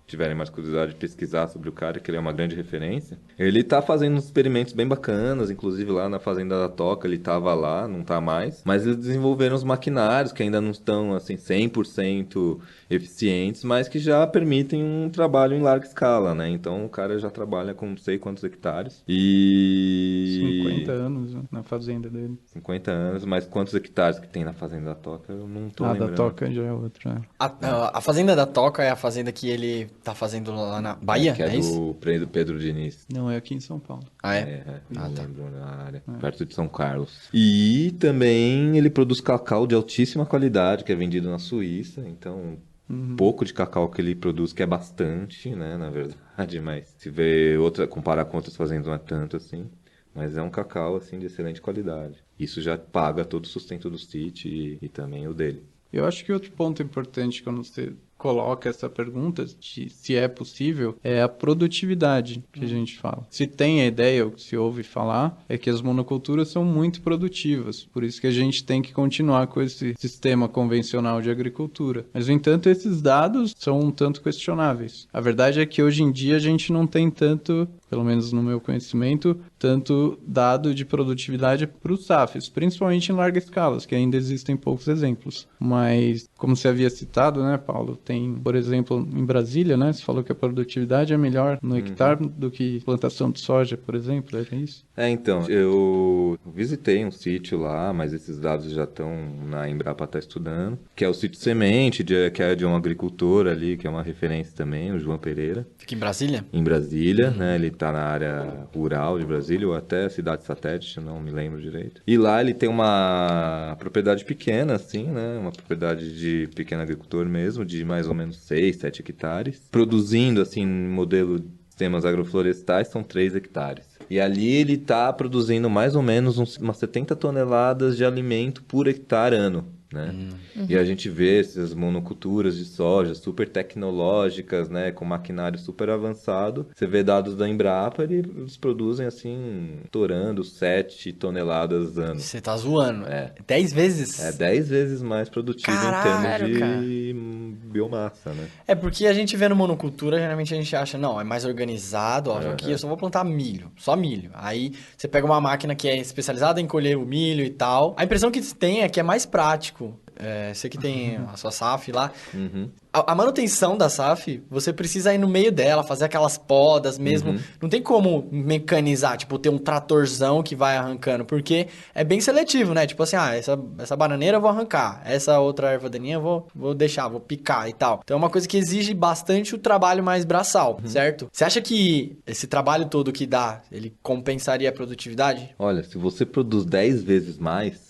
tiverem mais curiosidade de pesquisar sobre o cara, que ele é uma grande referência. Ele tá fazendo uns experimentos bem bacanas, inclusive lá na Fazenda da Toca, ele tava lá, não tá mais. Mas eles desenvolveram os maquinários que ainda não estão, assim, 100% eficientes, mas que já permitem um trabalho em larga escala, né? Então o cara já trabalha com não sei quantos hectares. 50 anos, né, na fazenda dele. 50 anos, mas quantos hectares que tem na Fazenda da Toca, eu não tô lembrando. Da Toca já é outra. Né? A Fazenda da Toca é a fazenda que ele tá fazendo lá na Bahia, que é isso? do Pedro Diniz. Não, é aqui em São Paulo. Ah, é? Não tá. lembro na área, perto de São Carlos. E também ele produz cacau de altíssima qualidade, que é vendido na Suíça, então pouco de cacau que ele produz, que é bastante, né, na verdade, mas se vê comparar com outras fazendas não é tanto assim, mas é um cacau, assim, de excelente qualidade. Isso já paga todo o sustento do sítio e também o dele. Eu acho que outro ponto importante quando você coloca essa pergunta de se é possível é a produtividade que a gente fala. Se tem a ideia, ou que se ouve falar, é que as monoculturas são muito produtivas. Por isso que a gente tem que continuar com esse sistema convencional de agricultura. Mas, no entanto, esses dados são um tanto questionáveis. A verdade é que hoje em dia a gente não tem tanto, pelo menos no meu conhecimento, tanto dado de produtividade para os SAFs, principalmente em larga escala, que ainda existem poucos exemplos. Mas, como você havia citado, né, Paulo, tem, por exemplo, em Brasília, né, você falou que a produtividade é melhor no hectare do que plantação de soja, por exemplo, é isso? Então, eu visitei um sítio lá, mas esses dados já estão na Embrapa tá estudando, que é o sítio Semente, que é de um agricultor ali, que é uma referência também, o João Pereira. Fica em Brasília? Em Brasília, né, ele tá na área rural de Brasília, ou até cidade satélite, não me lembro direito. E lá ele tem uma propriedade pequena, assim, né, uma propriedade de pequeno agricultor mesmo, de mais ou menos 6, 7 hectares. Produzindo, assim, modelo de sistemas agroflorestais, são 3 hectares. E ali ele está produzindo mais ou menos umas 70 toneladas de alimento por hectare ano, né? E a gente vê essas monoculturas de soja super tecnológicas, né, com maquinário super avançado. Você vê dados da Embrapa, eles produzem assim, estourando 7 toneladas ano. Você tá zoando. 10 vezes? É 10 vezes mais produtivo Caralho, em termos de biomassa, né? É porque a gente vê no monocultura, geralmente a gente acha, não, é mais organizado, ó, aqui eu só vou plantar milho, só milho. Aí você pega uma máquina que é especializada em colher o milho e tal. A impressão que você tem é que é mais prático. Você que tem a sua SAF lá. A manutenção da SAF, você precisa ir no meio dela, fazer aquelas podas mesmo. Não tem como mecanizar, tipo, ter um tratorzão que vai arrancando, porque é bem seletivo, né? Tipo assim, essa bananeira eu vou arrancar, essa outra erva daninha eu vou deixar, vou picar e tal. Então é uma coisa que exige bastante o trabalho mais braçal, certo? Você acha que esse trabalho todo que dá, ele compensaria a produtividade? Olha, se você produz 10 vezes mais,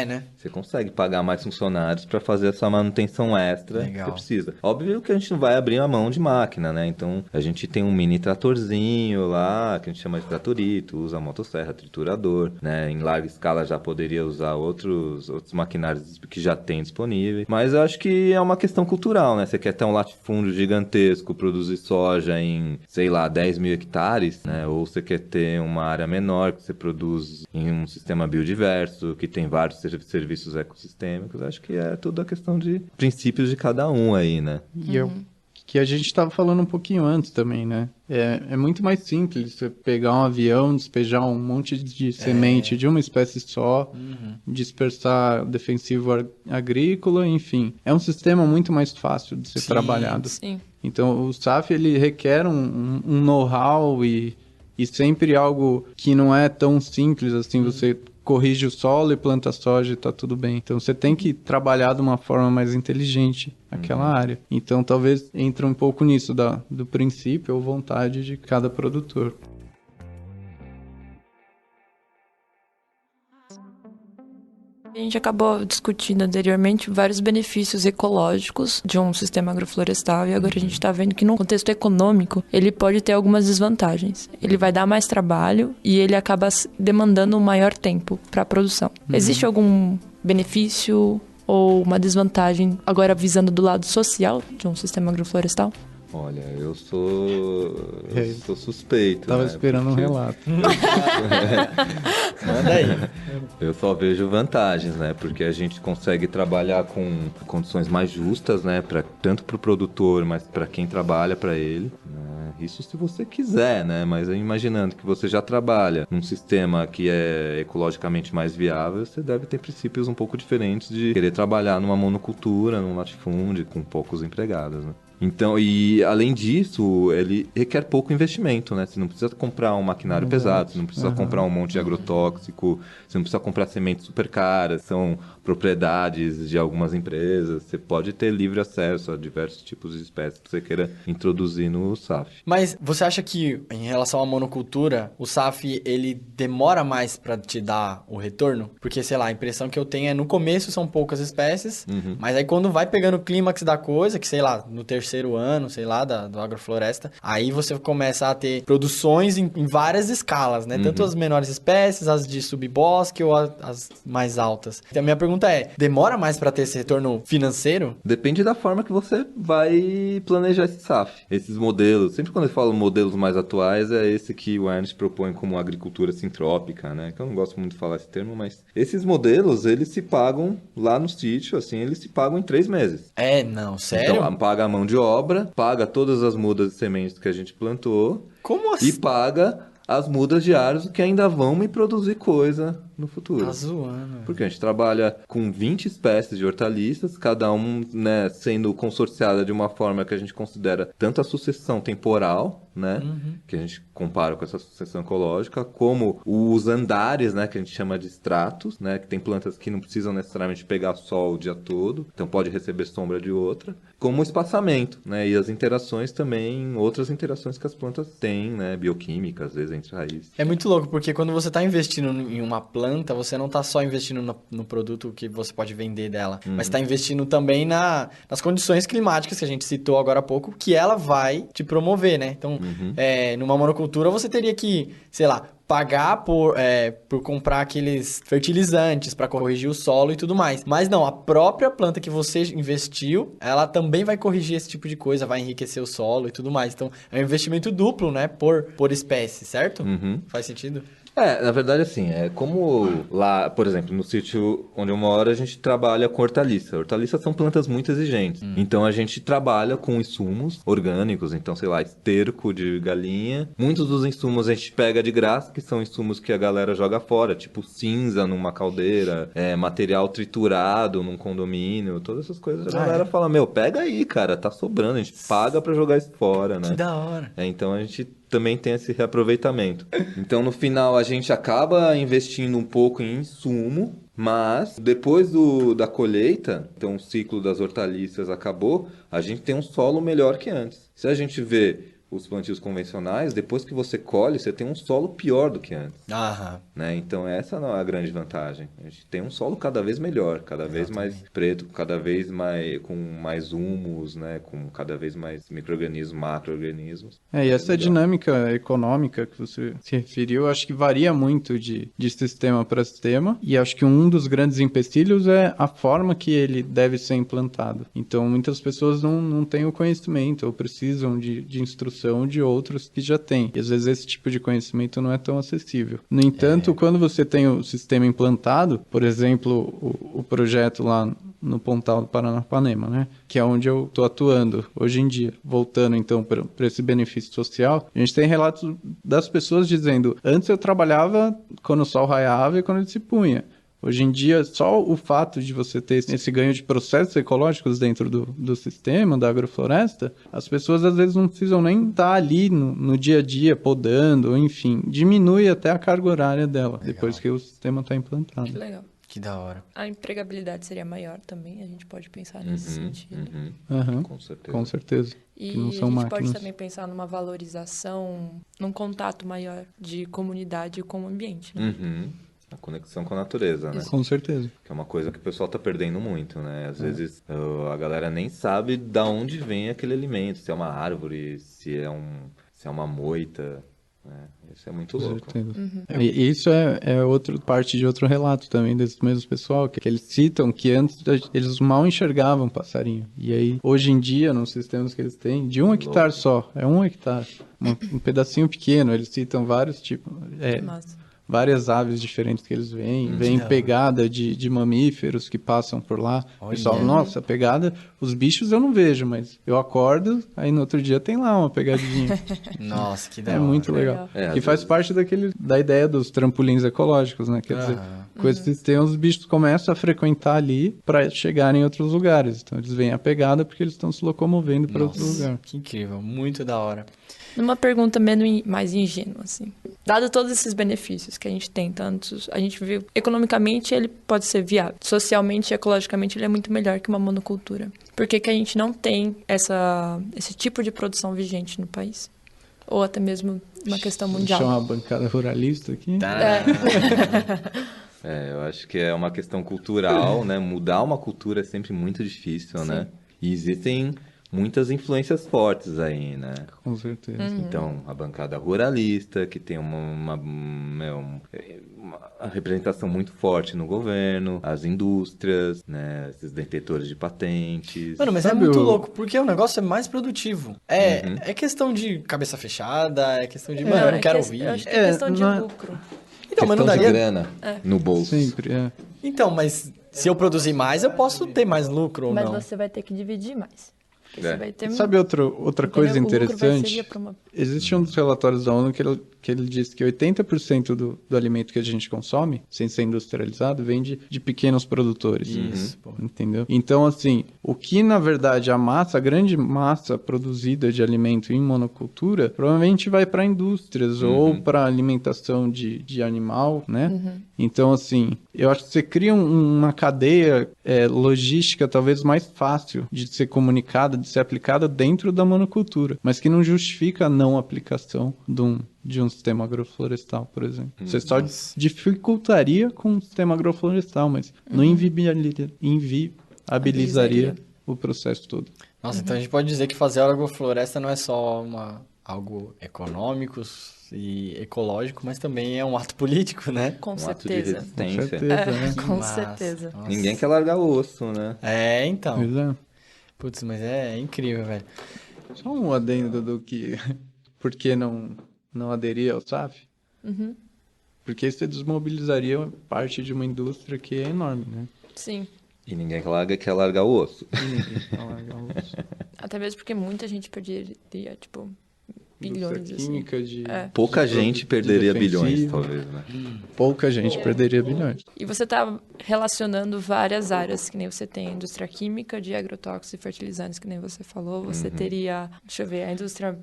né? você consegue pagar mais funcionários para fazer essa manutenção extra que você precisa. Óbvio que a gente não vai abrir a mão de máquina, né? Então, a gente tem um mini tratorzinho lá, que a gente chama de tratorito, usa motosserra, triturador, né? Em larga escala já poderia usar outros maquinários que já tem disponíveis. Mas eu acho que é uma questão cultural, né? Você quer ter um latifúndio gigantesco, produzir soja em, sei lá, 10 mil hectares, né? Ou você quer ter uma área menor que você produz em um sistema biodiverso, que tem vários serviços ecossistêmicos. Acho que é tudo a questão de princípios de cada um aí, né? E que a gente estava falando um pouquinho antes também, né? É muito mais simples você pegar um avião, despejar um monte de semente de uma espécie só, dispersar defensivo agrícola, enfim. É um sistema muito mais fácil de ser trabalhado. Sim. Então, o SAF, ele requer um know-how e sempre algo que não é tão simples assim, você corrige o solo e planta soja e tá tudo bem. Então, você tem que trabalhar de uma forma mais inteligente aquela área. Então, talvez entre um pouco nisso do princípio ou vontade de cada produtor. A gente acabou discutindo anteriormente vários benefícios ecológicos de um sistema agroflorestal e agora a gente está vendo que no contexto econômico ele pode ter algumas desvantagens. Ele vai dar mais trabalho e ele acaba demandando um maior tempo para a produção. Existe algum benefício ou uma desvantagem agora visando do lado social de um sistema agroflorestal? Olha, eu sou suspeito. Tava né? esperando um Porque relato. Manda aí. Eu só vejo vantagens, né? Porque a gente consegue trabalhar com condições mais justas, né? Tanto para o produtor, mas para quem trabalha para ele. Né? Isso se você quiser, né? Mas imaginando que você já trabalha num sistema que é ecologicamente mais viável, você deve ter princípios um pouco diferentes de querer trabalhar numa monocultura, num latifúndio, com poucos empregados, né? Então, e além disso, ele requer pouco investimento, né? Você não precisa comprar um maquinário pesado, você não precisa comprar um monte de agrotóxico, você não precisa comprar sementes super caras, são propriedades de algumas empresas. Você pode ter livre acesso a diversos tipos de espécies que você queira introduzir no SAF. Mas você acha que, em relação à monocultura, o SAF, ele demora mais pra te dar o retorno? Porque, sei lá, a impressão que eu tenho é, no começo são poucas espécies, mas aí quando vai pegando o clímax da coisa, que sei lá, no terceiro ano, sei lá, do agrofloresta, aí você começa a ter produções em várias escalas, né? Tanto as menores espécies, as de subbosque ou as mais altas. Então, a minha pergunta é, demora mais pra ter esse retorno financeiro? Depende da forma que você vai planejar esse SAF. Esses modelos, sempre quando eu falo modelos mais atuais, é esse que o Ernst propõe como agricultura sintrópica, né? Que eu não gosto muito de falar esse termo, mas esses modelos, eles se pagam lá no sítio, assim, eles se pagam em 3 meses. É, não, sério? Então, paga a mão de obra, paga todas as mudas de sementes que a gente plantou Como e assim? paga as mudas de aros que ainda vão me produzir coisa no futuro. Tá zoando. Porque a gente trabalha com 20 espécies de hortaliças, cada um, né, sendo consorciada de uma forma que a gente considera tanto a sucessão temporal, né, que a gente compara com essa sucessão ecológica, como os andares, né, que a gente chama de estratos, né, que tem plantas que não precisam necessariamente pegar sol o dia todo, então pode receber sombra de outra, como o espaçamento, né, e as interações também, outras interações que as plantas têm, né, bioquímicas, às vezes, entre raízes. É muito louco, porque quando você tá investindo em uma planta, você não tá só investindo no produto que você pode vender dela, mas tá investindo também nas condições climáticas que a gente citou agora há pouco, que ela vai te promover, né? Então, numa monocultura, você teria que, sei lá, pagar por comprar aqueles fertilizantes para corrigir o solo e tudo mais. Mas não, a própria planta que você investiu, ela também vai corrigir esse tipo de coisa, vai enriquecer o solo e tudo mais. Então, é um investimento duplo, né, por espécie, certo? Faz sentido? Na verdade, assim, é como lá, por exemplo, no sítio onde eu moro, a gente trabalha com hortaliça. Hortaliças são plantas muito exigentes. Então, a gente trabalha com insumos orgânicos. Então, sei lá, esterco de galinha. Muitos dos insumos a gente pega de graça, que são insumos que a galera joga fora. Tipo cinza numa caldeira, material triturado num condomínio. Todas essas coisas. A galera fala, meu, pega aí, cara, tá sobrando. A gente paga pra jogar isso fora, né? Que da hora. Então, a gente também tem esse reaproveitamento. Então, no final, a gente acaba investindo um pouco em insumo, mas depois da colheita, então o ciclo das hortaliças acabou, a gente tem um solo melhor que antes. Se a gente vê os plantios convencionais, depois que você colhe, você tem um solo pior do que antes. Né? Então, essa não é a grande vantagem. A gente tem um solo cada vez melhor, cada vez mais preto, cada vez mais com mais humus, né? Com cada vez mais micro-organismos, macro-organismos. E essa dinâmica econômica que você se referiu, acho que varia muito de sistema para sistema, e acho que um dos grandes empecilhos é a forma que ele deve ser implantado. Então, muitas pessoas não têm o conhecimento ou precisam de instrução de outros que já têm. E às vezes esse tipo de conhecimento não é tão acessível. No entanto, quando você tem o sistema implantado, por exemplo, o projeto lá no Pontal do Paranapanema, né? Que é onde eu estou atuando hoje em dia. Voltando então para esse benefício social, a gente tem relatos das pessoas dizendo, antes eu trabalhava quando o sol raiava e quando ele se punha. Hoje em dia, só o fato de você ter esse ganho de processos ecológicos dentro do sistema, da agrofloresta, as pessoas às vezes não precisam nem estar ali no dia a dia, podando, ou enfim, diminui até a carga horária dela, depois que o sistema está implantado. Que legal. Que da hora. A empregabilidade seria maior também, a gente pode pensar nesse sentido. Com certeza. Com certeza. E que não a são gente máquinas. pode também pensar numa valorização, num contato maior de comunidade com o ambiente, né? A conexão com a natureza, né? Com certeza. Que é uma coisa que o pessoal tá perdendo muito, né? Às vezes a galera nem sabe da onde vem aquele alimento, se é uma árvore, se é uma moita. Isso é muito Com louco. certeza. E isso é outra parte de outro relato também desse mesmo pessoal, que eles citam que antes eles mal enxergavam passarinho. E aí, hoje em dia, nos sistemas que eles têm, de 1 hectare só, é 1 hectare, um pedacinho pequeno, eles citam vários tipos, Massa. várias aves diferentes que eles veem, veem pegada de mamíferos que passam por lá. O pessoal, nossa, pegada, os bichos eu não vejo, mas eu acordo, aí no outro dia tem lá uma pegadinha. Nossa, que da É hora. muito legal. É, Que às faz vezes- parte da ideia dos trampolins ecológicos, né? Quer dizer, com esse sistema os bichos começam a frequentar ali para chegar em outros lugares. Então eles veem a pegada porque eles estão se locomovendo para outro lugar. Que incrível, muito da hora. Numa pergunta mais ingênua, assim. Dado todos esses benefícios que a gente tem, tantos, a gente viu, economicamente ele pode ser viável. Socialmente e ecologicamente ele é muito melhor que uma monocultura. Por que que a gente não tem esse tipo de produção vigente no país? Ou até mesmo uma questão mundial? Deixar uma bancada ruralista aqui. Eu acho que é uma questão cultural, né? Mudar uma cultura é sempre muito difícil, né? E existem muitas influências fortes aí, né? Com certeza. Então, a bancada ruralista, que tem uma representação muito forte no governo, as indústrias, né? Esses detentores de patentes. Mano, mas é Sabe muito o- louco, porque o negócio é mais produtivo. É questão de cabeça fechada, é questão de, mano, eu não quero ouvir. Eu acho que é questão de não é- lucro. Então, mas não Questão de daria... grana no bolso. Sempre, é. Então, mas se eu produzir mais, eu posso ter mais lucro ou Mas não? você vai ter que dividir mais. Porque você vai ter... Sabe outra entendeu? coisa O lucro vai interessante? servir pra uma... Existe um dos relatórios da ONU que ele diz que 80% do alimento que a gente consome, sem ser industrializado, vem de pequenos produtores. Isso, pô. Entendeu? Então, assim, o que na verdade a grande massa produzida de alimento em monocultura, provavelmente vai para indústrias ou para alimentação de animal, né? Então, assim, eu acho que você cria uma cadeia logística talvez mais fácil de ser comunicada, de ser aplicada dentro da monocultura, mas que não justifica a não aplicação de um sistema agroflorestal, por exemplo. Você só dificultaria com um sistema agroflorestal, mas não inviabilizaria o processo todo. Nossa, então a gente pode dizer que fazer agrofloresta não é só algo econômico e ecológico, mas também é um ato político, né? Com Um ato de certeza. Com resistência. certeza, né? Com Massa. certeza. Nossa. Ninguém quer largar o osso, né? É, então. Pois é. Putz, mas é incrível, velho. Só um adendo do que... Por que não aderir ao SAF? Porque você desmobilizaria parte de uma indústria que é enorme, né? Sim. E ninguém quer largar o osso. E ninguém vai largar o osso. Até mesmo porque muita gente perderia, tipo, bilhões, Indústria assim. química de... Pouca gente perderia bilhões, defensivo. talvez, né? Pouca gente perderia bilhões. E você está relacionando várias áreas, que nem você tem a indústria química, de agrotóxicos e fertilizantes, que nem você falou. Você teria, deixa eu ver, a indústria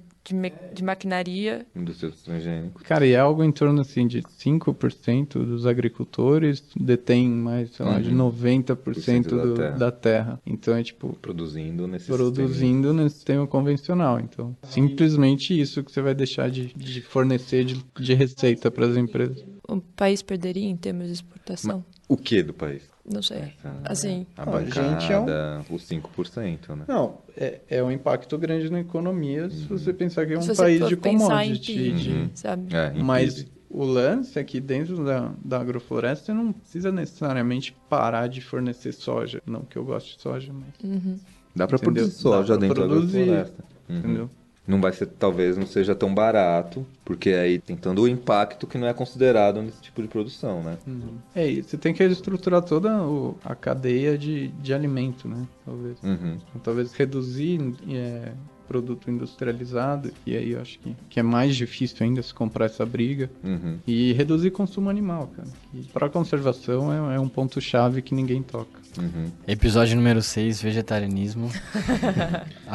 de maquinaria. Indústria dos transgênicos. Cara, e é algo em torno, assim, de 5% dos agricultores detêm mais, sei lá, de 90% da terra. Então, é tipo, Produzindo nesse produzindo nesse sistema convencional. Então, simplesmente isso que você vai deixar de fornecer de receita para as empresas. O país perderia em termos de exportação? O que do país? Não sei. Assim, A Não, a gente bancada, os 5%, né? Não, é um impacto grande na economia se você pensar que é um se você país for de pensar em commodity. PIB, sabe? Mas o lance é que dentro da agrofloresta você não precisa necessariamente parar de fornecer soja. Não que eu goste de soja, mas... Dá pra Entendeu? produzir soja Dá pra dentro produzir, da agrofloresta. Entendeu? Não vai ser, talvez não seja tão barato, porque aí tem todo o impacto que não é considerado nesse tipo de produção, né? É isso, você tem que estruturar toda a cadeia de alimento, né? Talvez. Então, talvez reduzir produto industrializado, e aí eu acho que é mais difícil ainda se comprar essa briga, e reduzir consumo animal, cara. E para conservação é um ponto-chave que ninguém toca. Episódio número 6, vegetarianismo.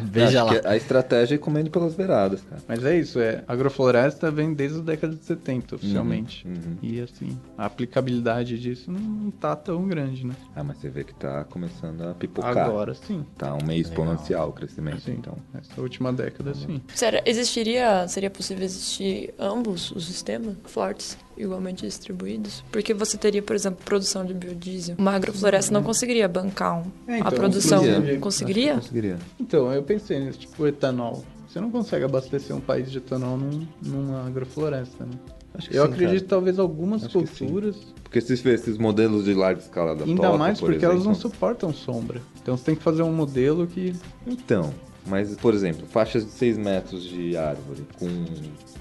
Veja Acho lá. que a estratégia é comendo pelas beiradas, cara. Mas é isso, agrofloresta vem desde a década de 70, oficialmente. E assim, a aplicabilidade disso não tá tão grande, né? Ah, mas você vê que tá começando a pipocar. Agora sim. Tá um meio exponencial o crescimento, Sim, então. essa última década, sim. Seria possível existir ambos os sistemas fortes, igualmente distribuídos? Porque você teria, por exemplo, produção de biodiesel. Uma agrofloresta não conseguiria bancar a então, produção. conseguiria. Conseguiria? Conseguiria. Então, eu pensei nisso, tipo etanol. você não consegue abastecer um país de etanol numa agrofloresta, né? Acho que Eu sim, acredito cara. talvez algumas Acho que sim. culturas, Porque esses modelos de larga escala da ainda Toca, mais por porque exemplo, elas não suportam sombra. Então você tem que fazer um modelo que... Então, mas, por exemplo, faixas de 6 metros de árvore com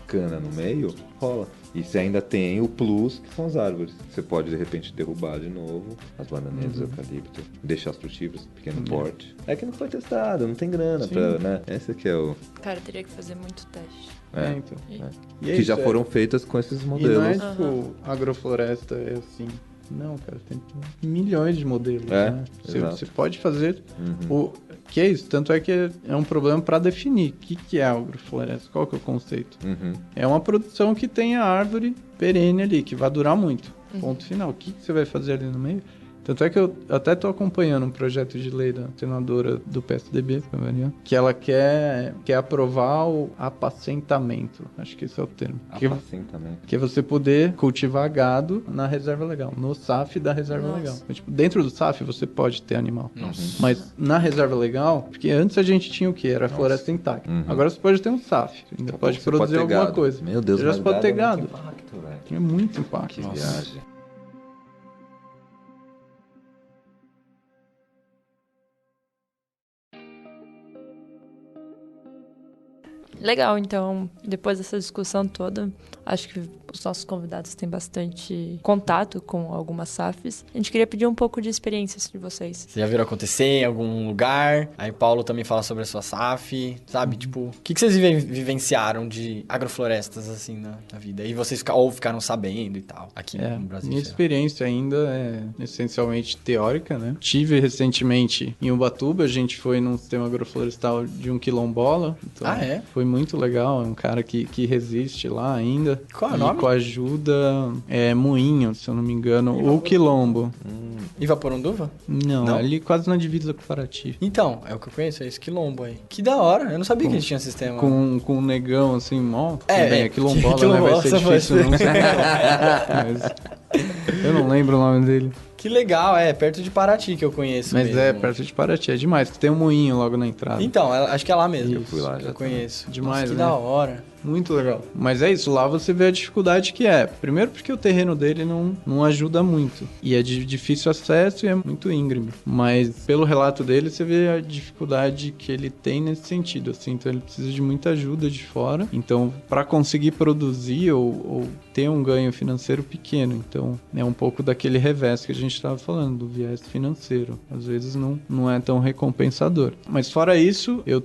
cana no meio, rola. E você ainda tem o plus, que são as árvores. Você pode, de repente, derrubar de novo as bananeiras, o eucalipto, deixar as frutíferas, pequeno porte. É que não foi testado, não tem grana pra, né? Esse aqui é o... Cara, teria que fazer muito teste. então. E- E é que isso, já foram feitas com esses E não é modelos. tipo, agrofloresta é assim. Não, cara, tem milhões de modelos, É, né? exato. Você pode fazer Uhum. que é isso, tanto é que é um problema para definir o que é agrofloresta, qual que é o conceito. Uhum. É uma produção que tem a árvore perene ali, que vai durar muito. Ponto final. O que você vai fazer ali no meio? Tanto é que eu até estou acompanhando um projeto de lei da senadora do PSDB, que ela quer aprovar o apacentamento. Acho que esse é o termo. Apacentamento. Que é você poder cultivar gado na reserva legal, no SAF da reserva Nossa. legal. Então, tipo, dentro do SAF você pode ter animal. Nossa. Mas na reserva legal, porque antes a gente tinha o quê? Era floresta intacta. Uhum. Agora você pode ter um SAF. Ainda Daqui a pode pouco você produzir ter alguma gado. coisa. Meu Deus, já mas você pode ter é muito gado. impacto, velho. É muito impacto. Que Nossa. viagem. Legal, então, depois dessa discussão toda, acho que os nossos convidados têm bastante contato com algumas SAFs. A gente queria pedir um pouco de experiências de vocês. Vocês já viram acontecer em algum lugar? Aí o Paulo também fala sobre a sua SAF, sabe? Tipo, o que vocês vivenciaram de agroflorestas, assim, na vida? E vocês ficaram sabendo e tal, aqui no Brasil. Minha sei lá. experiência ainda é essencialmente teórica, né? Tive recentemente em Ubatuba, a gente foi num sistema agroflorestal de um quilombola. Então Ah, é? Foi muito legal, é um cara que resiste lá ainda. Qual é o E nome? com a ajuda, Moinho, se eu não me engano, ou Quilombo. Ivaporanduva? Não, Não? ali quase na divisa com Paraty. Então, é o que eu conheço, é esse quilombo aí. Que da hora, eu não sabia que eles tinham sistema. Com um negão assim, mó. É, bem, é, é quilombola, quilombola, né? Vai ser só vai difícil ser. não ser. Mas eu não lembro o nome dele. Que legal, é perto de Paraty que eu conheço Mas mesmo. é, perto de Paraty, é demais. Tem um moinho logo na entrada. Então, acho que é lá mesmo. Eu fui lá que já eu conheço. Demais, Nossa, que né? da hora. Muito legal. Mas é isso, lá você vê a dificuldade que é. Primeiro porque o terreno dele não ajuda muito. E é de difícil acesso e é muito íngreme. Mas pelo relato dele, você vê a dificuldade que ele tem nesse sentido, assim. Então ele precisa de muita ajuda de fora. Então, para conseguir produzir ou ter um ganho financeiro pequeno. Então, é um pouco daquele revés que a gente estava falando, do viés financeiro. Às vezes não é tão recompensador. Mas fora isso, eu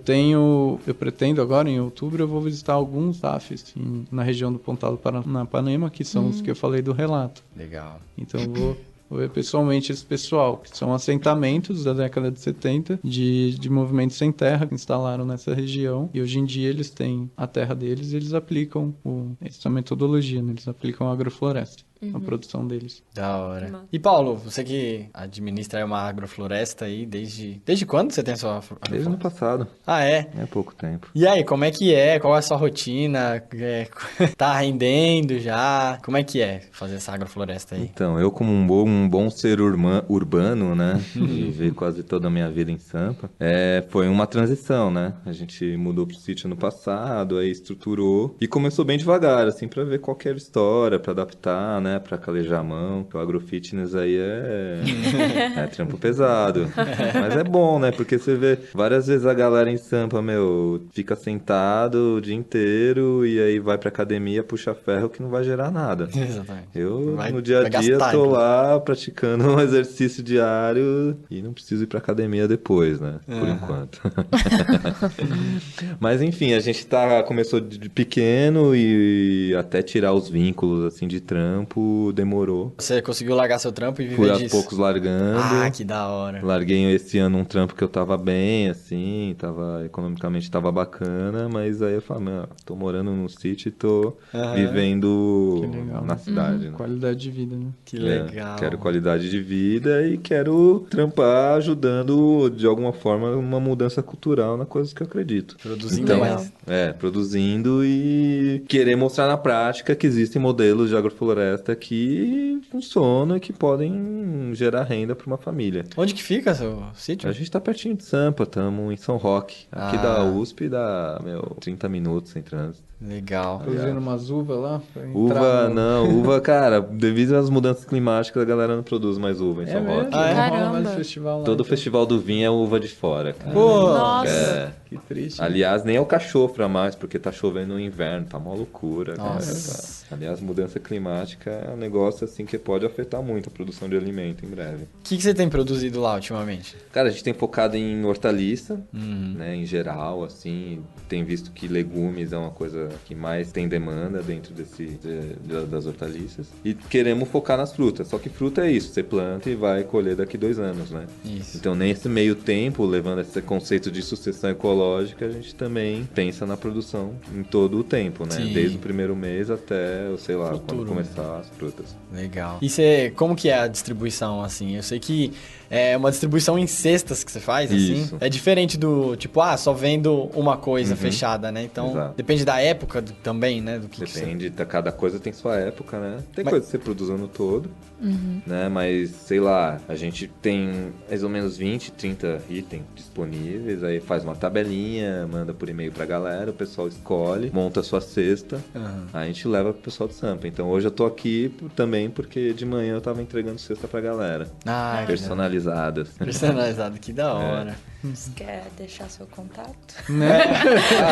pretendo agora, em outubro, eu vou visitar alguns SAFs na região do Pontal do Paranapanema, que são os que eu falei do relato. Legal. Então eu vou ver pessoalmente esse pessoal, que são assentamentos da década de 70 de movimentos sem terra que instalaram nessa região. E hoje em dia eles têm a terra deles e eles aplicam essa metodologia, né? Eles aplicam a agrofloresta na produção deles. Da hora. Massa. E Paulo, você que administra uma agrofloresta aí desde quando você tem a sua agrofloresta? Desde o ano passado. Ah, é? É pouco tempo. E aí, como é que é? Qual é a sua rotina? Tá rendendo já? Como é que é fazer essa agrofloresta aí? Então, eu como um bom ser urbano, né? Vivi quase toda a minha vida em Sampa. Foi uma transição, né? A gente mudou pro sítio ano passado, aí estruturou. E começou bem devagar, assim, pra ver qualquer história, pra adaptar, né? Pra calejar a mão. O agrofitness aí é trampo pesado. Mas é bom, né? Porque você vê várias vezes a galera em Sampa, fica sentado o dia inteiro e aí vai pra academia, puxa ferro que não vai gerar nada. Exatamente. Eu, Vai- no dia a vai dia, gastar, tô inclusive. lá praticando um exercício diário e não preciso ir pra academia depois, né? Por enquanto. Mas enfim, a gente começou de pequeno e até tirar os vínculos, assim, de trampo, demorou. Você conseguiu largar seu trampo e viver Fui aos disso? poucos largando. Ah, que da hora. Larguei esse ano um trampo que eu tava bem, assim, economicamente tava bacana, mas aí eu falei, tô morando num sítio e tô vivendo Que legal. na cidade, né? Qualidade de vida, né? Que legal. Quero qualidade de vida e quero trampar ajudando, de alguma forma, uma mudança cultural na coisa que eu acredito. Produzindo Legal. mais. Produzindo e querer mostrar na prática que existem modelos de agrofloresta projetos aqui funcionam e que podem gerar renda para uma família. Onde que fica seu sítio? A gente tá pertinho de Sampa, estamos em São Roque. Aqui da USP dá, 30 minutos sem trânsito. Legal. Produzindo umas uvas lá? Pra entrar Uva, no- não, uva, cara, devido às mudanças climáticas, a galera não produz mais uva em São mesmo? Roque. Ah, é? Não rola Caramba. mais festival lá. Todo então. festival do vinho é uva de fora, cara. Pô, Nossa. É. Que triste. Aliás, nem é o cachofra mais, porque tá chovendo no inverno, tá uma loucura, cara. Nossa. Tá. Aliás, mudança climática é um negócio assim que pode afetar muito a produção de alimento em breve. o que você tem produzido lá ultimamente? Cara, a gente tem focado em hortaliça, Uhum. né, em geral, assim, tem visto que legumes é uma coisa que mais tem demanda dentro das hortaliças. E queremos focar nas frutas, só que fruta é isso, você planta e vai colher daqui 2 anos, né? Isso. Então, nesse meio tempo, levando esse conceito de sucessão ecológica, a gente também pensa na produção em todo o tempo, né? Sim. Desde o primeiro mês até, sei lá, Futuro, quando começar as frutas. Legal. E você, como que é a distribuição, assim? Eu sei que é uma distribuição em cestas que você faz, assim. Isso. É diferente do, tipo, só vendo uma coisa fechada, né? Então, Exato. depende da época também, né? Do que você... Depende, cada coisa tem sua época, né? Tem Mas- coisa que você produz o ano todo, né? Mas, sei lá, a gente tem mais ou menos 20, 30 itens disponíveis, aí faz uma tabelinha, manda por e-mail pra galera, o pessoal escolhe, monta a sua cesta, Aham. aí a gente leva pro pessoal do Sampa. Então hoje eu tô aqui também porque de manhã eu tava entregando cesta pra galera. Ah, Personalizadas. personalizado, que da hora. Você quer deixar seu contato? Né?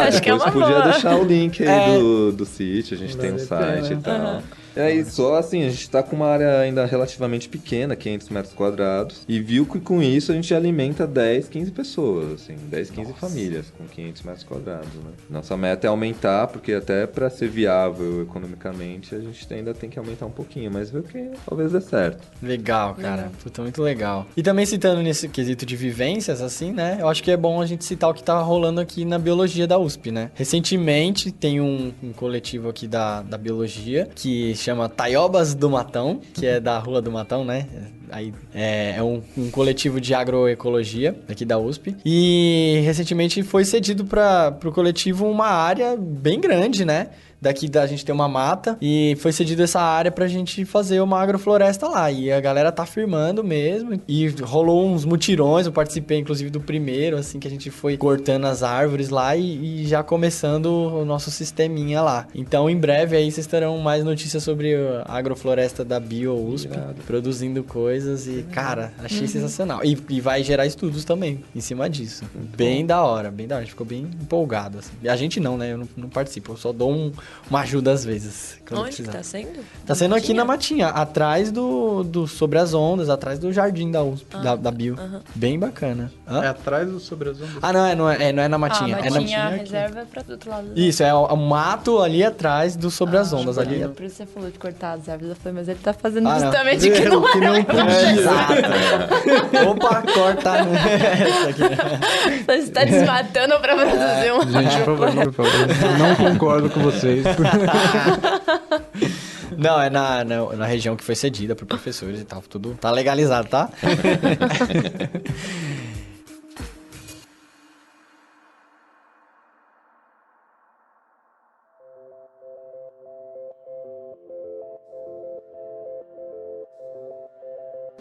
Acho que é Depois uma podia boa. deixar o link aí É. do sítio, a gente tem um Vale a site pena. e tal. E aí, só assim, a gente tá com uma área ainda relativamente pequena, 500 metros quadrados, e viu que com isso a gente alimenta 10, 15 pessoas, assim, 10, 15 famílias com 500 metros quadrados, né? Nossa meta é aumentar, porque até pra ser viável economicamente, a gente ainda tem que aumentar um pouquinho, mas viu que talvez dê certo. Legal, cara. Puta, muito legal. E também citando nesse quesito de vivências, assim, né? Eu acho que é bom a gente citar o que tá rolando aqui na biologia da USP, né? Recentemente tem um coletivo aqui da biologia que chama Taiobas do Matão, que é da Rua do Matão, né? Aí é um coletivo de agroecologia aqui da USP. E recentemente foi cedido para pro coletivo uma área bem grande, né? Daqui a gente tem uma mata e foi cedido essa área pra gente fazer uma agrofloresta lá. E a galera tá firmando mesmo. E rolou uns mutirões, eu participei inclusive do primeiro, assim, que a gente foi cortando as árvores lá e já começando o nosso sisteminha lá. Então, em breve aí vocês terão mais notícias sobre a agrofloresta da Bio USP, Irado. produzindo coisas e, cara, achei sensacional. E vai gerar estudos também em cima disso. Bem da hora, bem da hora. A gente ficou bem empolgado, assim. E a gente não, né? Eu não participo, eu só dou uma ajuda às vezes. quando Onde que precisar. tá sendo? Tá sendo aqui na Matinha? Matinha, atrás do Sobre as Ondas, atrás do jardim da USP, da Bio. aham. Bem bacana. Hã? É atrás do Sobre as Ondas. Ah, não é na Matinha. Ah, é na Matinha, a aqui. reserva é pra do outro lado. Isso, é o mato ali atrás do Sobre as Ondas. Ali. Por isso você falou de cortar as árvores. Eu falei, mas ele tá fazendo Ah, não. justamente o que não que não é. podia. Exato. Opa, corta essa aqui. Você tá desmatando pra produzir um. Gente, por favor, eu não concordo com vocês. Não, é na região que foi cedida por professores e tal. Tudo tá legalizado, tá?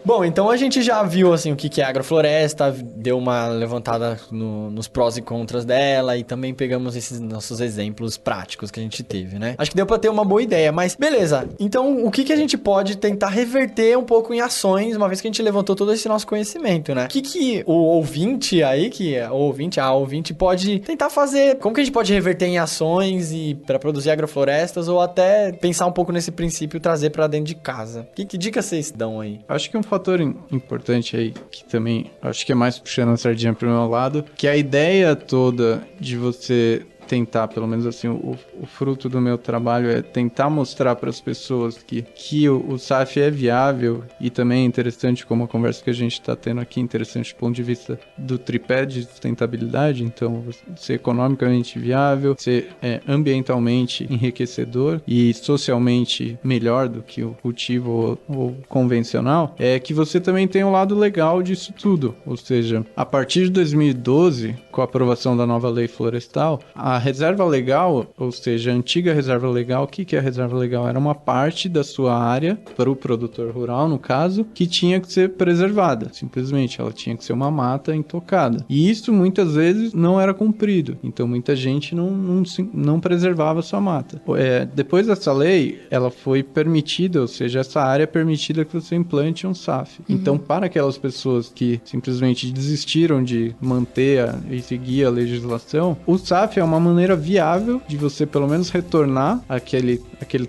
Bom, então a gente já viu assim o que é agrofloresta, deu uma levantada nos prós e contras dela e também pegamos esses nossos exemplos práticos que a gente teve, né? Acho que deu pra ter uma boa ideia, mas beleza. Então, o que a gente pode tentar reverter um pouco em ações, uma vez que a gente levantou todo esse nosso conhecimento, né? O que o ouvinte aí, a ouvinte pode tentar fazer? Como que a gente pode reverter em ações e para produzir agroflorestas ou até pensar um pouco nesse princípio e trazer pra dentro de casa? Que dicas vocês dão aí? Acho que um fator importante aí, que também acho que é mais puxando a sardinha pro meu lado, que a ideia toda de você tentar, pelo menos assim, o fruto do meu trabalho é tentar mostrar para as pessoas que o SAF é viável e também é interessante, como a conversa que a gente está tendo aqui, interessante do ponto de vista do tripé de sustentabilidade, então ser economicamente viável, ser ambientalmente enriquecedor e socialmente melhor do que o cultivo ou convencional, é que você também tem um lado legal disso tudo, ou seja, a partir de 2012, com a aprovação da nova lei florestal, a reserva legal, ou seja, a antiga reserva legal, o que que é a reserva legal? Era uma parte da sua área, para o produtor rural, no caso, que tinha que ser preservada. Simplesmente, ela tinha que ser uma mata intocada. E isso, muitas vezes, não era cumprido. Então, muita gente não preservava a sua mata. Depois dessa lei, ela foi permitida, ou seja, essa área é permitida que você implante um SAF. Então, para aquelas pessoas que simplesmente desistiram de manter e seguir a legislação, o SAF é uma maneira viável de você, pelo menos, retornar aquele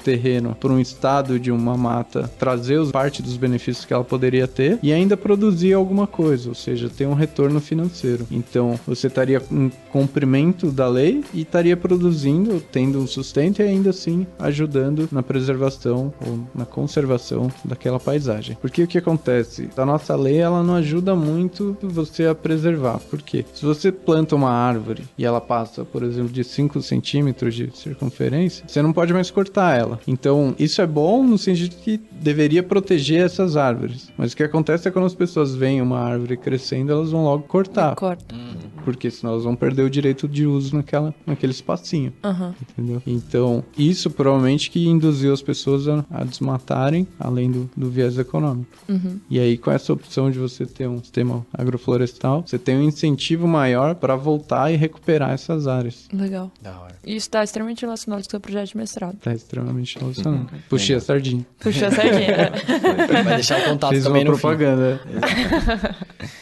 terreno para um estado de uma mata, trazer parte dos benefícios que ela poderia ter e ainda produzir alguma coisa, ou seja, ter um retorno financeiro. Então, você estaria em cumprimento da lei e estaria produzindo, tendo um sustento e ainda assim ajudando na preservação ou na conservação daquela paisagem. Porque o que acontece? A nossa lei, ela não ajuda muito você a preservar. Por quê? Se você planta uma árvore e ela passa, por exemplo, de 5 centímetros de circunferência, você não pode mais cortar ela. Então, isso é bom no sentido que deveria proteger essas árvores. Mas o que acontece é quando as pessoas veem uma árvore crescendo, elas vão logo cortar. Corta. Porque senão elas vão perder o direito de uso naquele espacinho. Entendeu? Então, isso provavelmente que induziu as pessoas a desmatarem, além do viés econômico. E aí, com essa opção de você ter um sistema agroflorestal, você tem um incentivo maior para voltar e recuperar essas áreas. Legal. Da hora. E isso está extremamente relacionado com o seu projeto de mestrado. Tá extremamente relacionado. Puxei a sardinha. Puxa a sardinha. Vai deixar o contato Fiz uma também no fim. propaganda.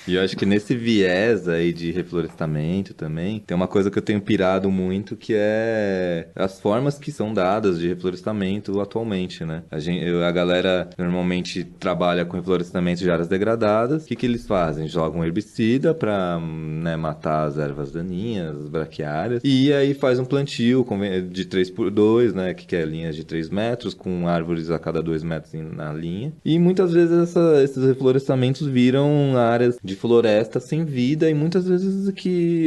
E eu acho que nesse viés aí de reflorestamento também, tem uma coisa que eu tenho pirado muito, que é as formas que são dadas de reflorestamento atualmente, né? A galera normalmente trabalha com reflorestamento de áreas degradadas. O que eles fazem? Jogam herbicida pra, né, matar as ervas daninhas, as braquiárias, e aí faz um plantio de 3x2, né? Que é linhas de 3 metros, com árvores a cada 2 metros na linha. E muitas vezes esses reflorestamentos viram áreas de floresta sem vida, e muitas vezes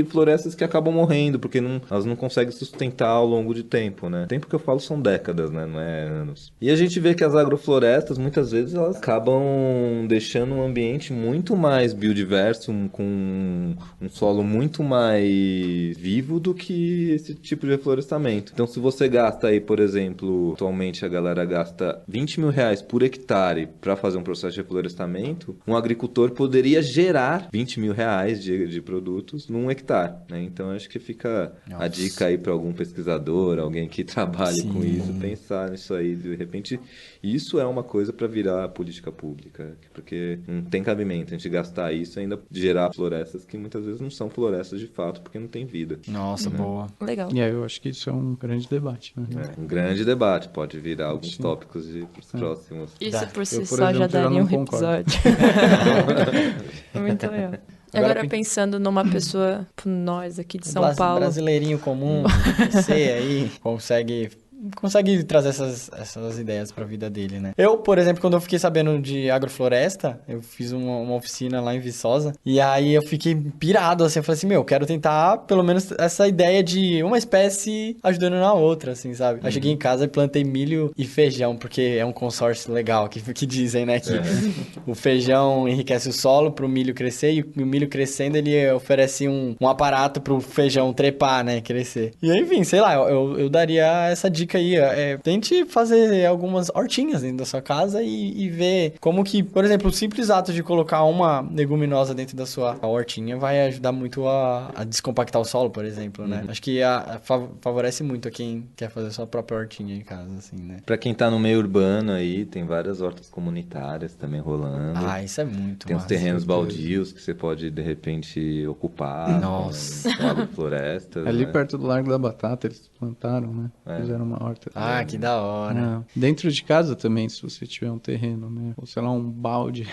florestas que acabam morrendo, porque elas não conseguem sustentar ao longo de tempo, né? Tempo que eu falo são décadas, né? Não é anos. E a gente vê que as agroflorestas, muitas vezes, elas acabam deixando um ambiente muito mais biodiverso, com um solo muito mais vivo do que esse tipo de reflorestamento. Então, se você gasta aí, por exemplo, atualmente a galera gasta R$20.000 por hectare para fazer um processo de reflorestamento, um agricultor poderia gerar R$20.000 de produtos num hectare, né? Então, acho que fica a dica aí para algum pesquisador, alguém que trabalhe com isso, pensar nisso aí. De repente, isso é uma coisa para virar política pública, porque não tem cabimento a gente gastar isso e ainda gerar florestas que muitas vezes não são florestas de fato, porque não tem vida. Nossa, boa. Legal. E aí eu acho que isso é um grande debate, né? Um grande debate, pode virar alguns tópicos para os próximos. Isso por si Eu, por só já exemplo, já daria não um concordo. episódio. Muito legal. Agora pensando numa pessoa, nós aqui de São Paulo. Brasileirinho comum, você aí consegue trazer essas ideias pra vida dele, né? Eu, por exemplo, quando eu fiquei sabendo de agrofloresta, eu fiz uma oficina lá em Viçosa, e aí eu fiquei pirado, assim, eu falei assim, eu quero tentar, pelo menos, essa ideia de uma espécie ajudando na outra, assim, sabe? Eu cheguei em casa e plantei milho e feijão, porque é um consórcio legal, que dizem, né, que o feijão enriquece o solo pro milho crescer, e o milho crescendo, ele oferece um aparato pro feijão trepar, né, crescer. E aí, enfim, sei lá, eu daria essa dica aí, tente fazer algumas hortinhas dentro da sua casa e ver como que, por exemplo, o simples ato de colocar uma leguminosa dentro da sua hortinha vai ajudar muito a descompactar o solo, por exemplo, né? Acho que favorece muito a quem quer fazer sua própria hortinha em casa, assim, né? Pra quem tá no meio urbano aí, tem várias hortas comunitárias também rolando. Ah, isso é muito Tem uns massa. terrenos baldios que você pode, de repente, ocupar. Nossa. Com agroflorestas, Ali né? perto do Largo da Batata eles plantaram, né? Fizeram uma horta. Ah, que da hora. Dentro de casa também, se você tiver um terreno, né? Ou sei lá, um balde.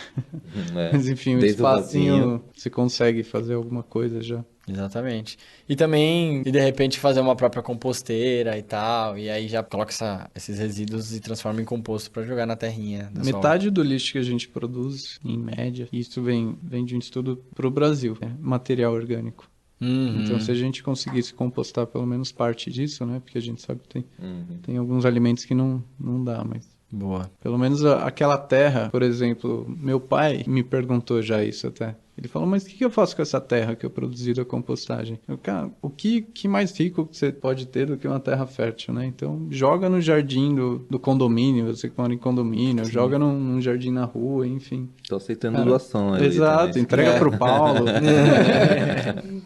É. Mas enfim, um Desde o espacinho, vasinho. você consegue fazer alguma coisa já. Exatamente. E também, de repente, fazer uma própria composteira e tal, e aí já coloca esses resíduos e transforma em composto pra jogar na terrinha. Da sua Metade do lixo que a gente produz, em média, isso vem de um estudo pro Brasil, é material orgânico. Então, se a gente conseguisse compostar pelo menos parte disso, né? Porque a gente sabe que tem alguns alimentos que não dá, mas... Boa. Pelo menos aquela terra, por exemplo, meu pai me perguntou já isso até. Ele falou, mas o que eu faço com essa terra que eu produzi da compostagem? Cara, o que mais rico você pode ter do que uma terra fértil, né? Então, joga no jardim do condomínio, você que mora em condomínio, joga num jardim na rua, enfim. Tô aceitando doação ali Exato, também. entrega pro Paulo.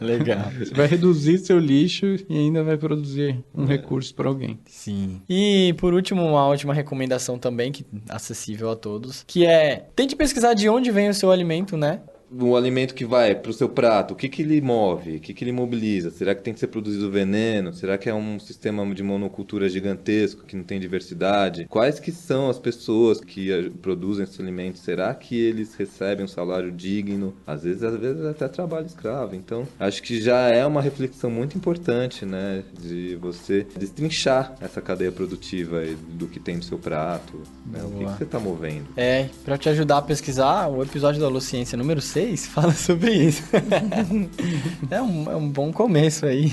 Legal. Você vai reduzir seu lixo e ainda vai produzir um recurso para alguém. Sim. E por último, uma última recomendação também, que acessível a todos, que é, tente pesquisar de onde vem o seu alimento, né? O alimento que vai pro seu prato, o que que ele move? O que que ele mobiliza? Será que tem que ser produzido veneno? Será que é um sistema de monocultura gigantesco que não tem diversidade? Quais que são as pessoas que produzem esses alimentos? Será que eles recebem um salário digno? Às vezes até trabalho escravo. Então, acho que já é uma reflexão muito importante, né? De você destrinchar essa cadeia produtiva do que tem no seu prato, né? O que você está movendo. Pra te ajudar a pesquisar, o episódio da Luciência número 6 fala sobre isso. É um bom começo aí.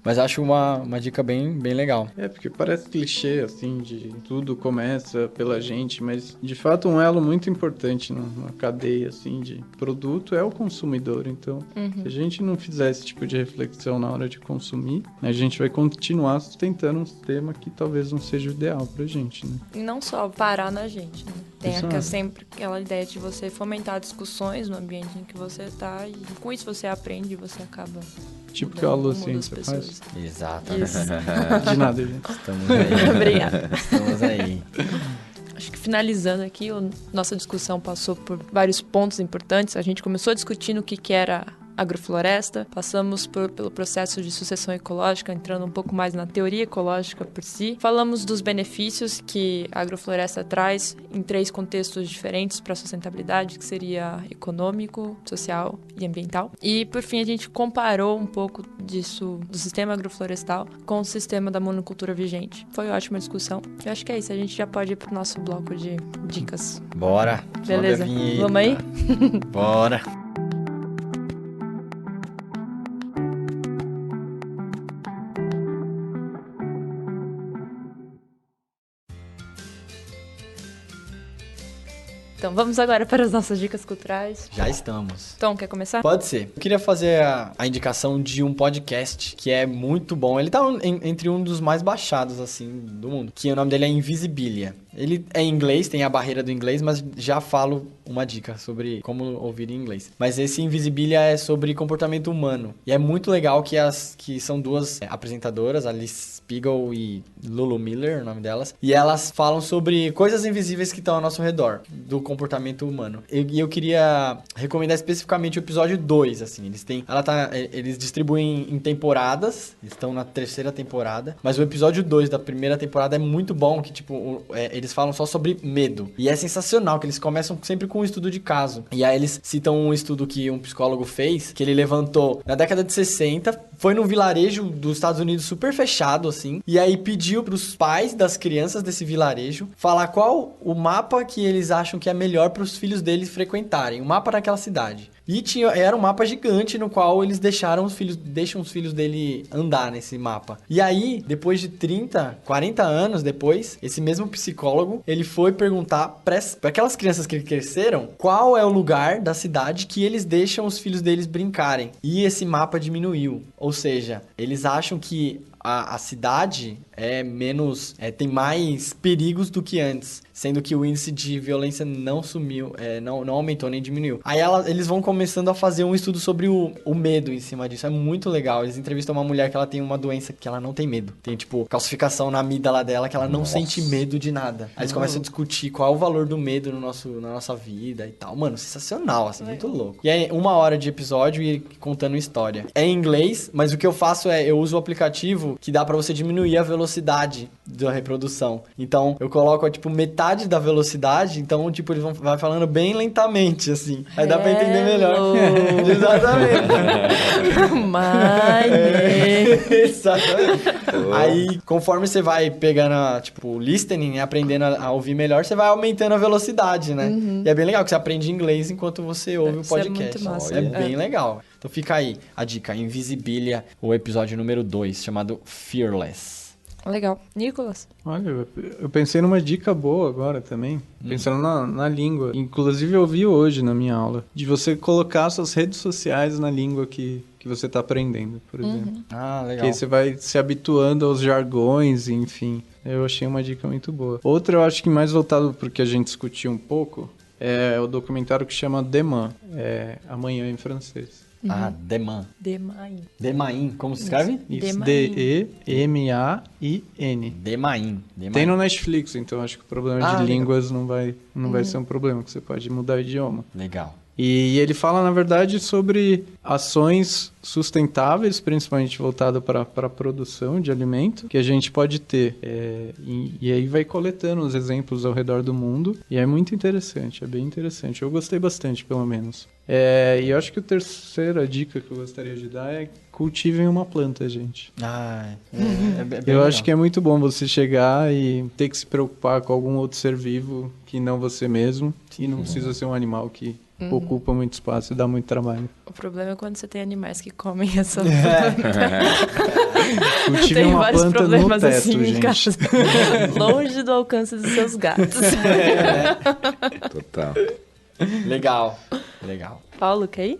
Mas acho uma dica bem legal. Porque parece clichê, assim, de tudo começa pela gente, mas de fato um elo muito importante numa cadeia, assim, de produto é o consumidor. Então, se a gente não fizer esse tipo de reflexão na hora de consumir, a gente vai continuar sustentando um sistema que talvez não seja o ideal pra gente, né? E não só parar na gente, né? Tem Exato. sempre aquela ideia de você fomentar discussões no ambiente em que você tá e com isso você aprende e você acaba Tipo que a mudando o rumo das Luciência pessoas. faz. Exato. Isso. De nada, gente. Estamos aí. Obrigada. Estamos aí. Acho que finalizando aqui, nossa discussão passou por vários pontos importantes. A gente começou discutindo o que era agrofloresta, passamos pelo processo de sucessão ecológica, entrando um pouco mais na teoria ecológica por si. Falamos dos benefícios que a agrofloresta traz em 3 contextos diferentes para a sustentabilidade, que seria econômico, social e ambiental. E, por fim, a gente comparou um pouco disso, do sistema agroflorestal, com o sistema da monocultura vigente. Foi uma ótima discussão. Eu acho que é isso, a gente já pode ir pro nosso bloco de dicas. Bora. Beleza? Sobe a vinheta. Vamos aí? Bora. Então, vamos agora para as nossas dicas culturais. Já estamos. Tom, quer começar? Pode ser. Eu queria fazer a indicação de um podcast que é muito bom. Ele tá entre um dos mais baixados, assim, do mundo. Que o nome dele é Invisibilia. Ele é em inglês, tem a barreira do inglês, mas já falo uma dica sobre como ouvir em inglês. Mas esse Invisibilia é sobre comportamento humano. E é muito legal que são duas apresentadoras, Alice Spiegel e Lulu Miller, o nome delas. E elas falam sobre coisas invisíveis que estão ao nosso redor, do comportamento humano. E eu queria recomendar especificamente o episódio 2, assim. Eles distribuem em temporadas, estão na 3ª temporada. Mas o episódio 2 da primeira temporada é muito bom, que tipo, eles falam só sobre medo. E é sensacional, que eles começam sempre com um estudo de caso. E aí eles citam um estudo que um psicólogo fez, que ele levantou na década de 60, foi num vilarejo dos Estados Unidos super fechado, assim, e aí pediu pros pais das crianças desse vilarejo falar qual o mapa que eles acham que é melhor pros filhos deles frequentarem, o mapa daquela cidade. E era um mapa gigante no qual eles deixam os filhos dele andar nesse mapa. E aí, depois de 30, 40 anos depois, esse mesmo psicólogo, ele foi perguntar para aquelas crianças que cresceram, qual é o lugar da cidade que eles deixam os filhos deles brincarem. E esse mapa diminuiu. Ou seja, eles acham que a cidade tem mais perigos do que antes, sendo que o índice de violência não sumiu, não aumentou nem diminuiu. Aí eles vão começando a fazer um estudo sobre o medo em cima disso. É muito legal. Eles entrevistam uma mulher que ela tem uma doença que ela não tem medo. Tem, tipo, calcificação na amígdala dela, que ela não sente medo de nada. Aí eles começam a discutir qual é o valor do medo na nossa vida e tal. Mano, sensacional, assim, muito louco. E aí, 1 hora de episódio e contando história. É em inglês, mas o que eu faço eu uso o aplicativo que dá pra você diminuir a velocidade da reprodução. Então, eu coloco, tipo, metade da velocidade, então, tipo, eles vai falando bem lentamente, assim. Aí dá pra entender melhor. Exatamente. Exatamente. Aí, conforme você vai pegando, tipo, listening, aprendendo a ouvir melhor, você vai aumentando a velocidade, né? E é bem legal, que você aprende inglês enquanto você ouve o podcast. Isso é muito massa. É bem legal. Então fica aí a dica, Invisibilia, o episódio número 2, chamado Fearless. Legal. Nicolas? Olha, eu pensei numa dica boa agora também, pensando na língua. Inclusive eu vi hoje na minha aula, de você colocar suas redes sociais na língua que você está aprendendo, por exemplo. Ah, Que legal. aí você vai se habituando aos jargões, enfim. Eu achei uma dica muito boa. Outra, eu acho que mais voltado para o que a gente discutiu um pouco, é o documentário que chama Demain, Amanhã em francês. Ah, Demain. Demain. Demain, como se escreve? Isso, Demain. Demain. Demain. Tem no Netflix, então acho que o problema Ah, de legal. línguas não vai ser um problema, que você pode mudar o idioma. Legal. E ele fala, na verdade, sobre ações sustentáveis, principalmente voltadas para a produção de alimento, que a gente pode ter. E aí vai coletando os exemplos ao redor do mundo. E é muito interessante, é bem interessante. Eu gostei bastante, pelo menos. E eu acho que a terceira dica que eu gostaria de dar é cultivem uma planta, gente. Ah, Eu acho que é muito bom você chegar e ter que se preocupar com algum outro ser vivo que não você mesmo. E não precisa ser um animal que ocupa muito espaço e dá muito trabalho. O problema é quando você tem animais que comem essa Cultive Tem uma vários planta no problemas teto, assim em gente. casa. Longe do alcance dos seus gatos. Total. Legal. Paulo, quer ir?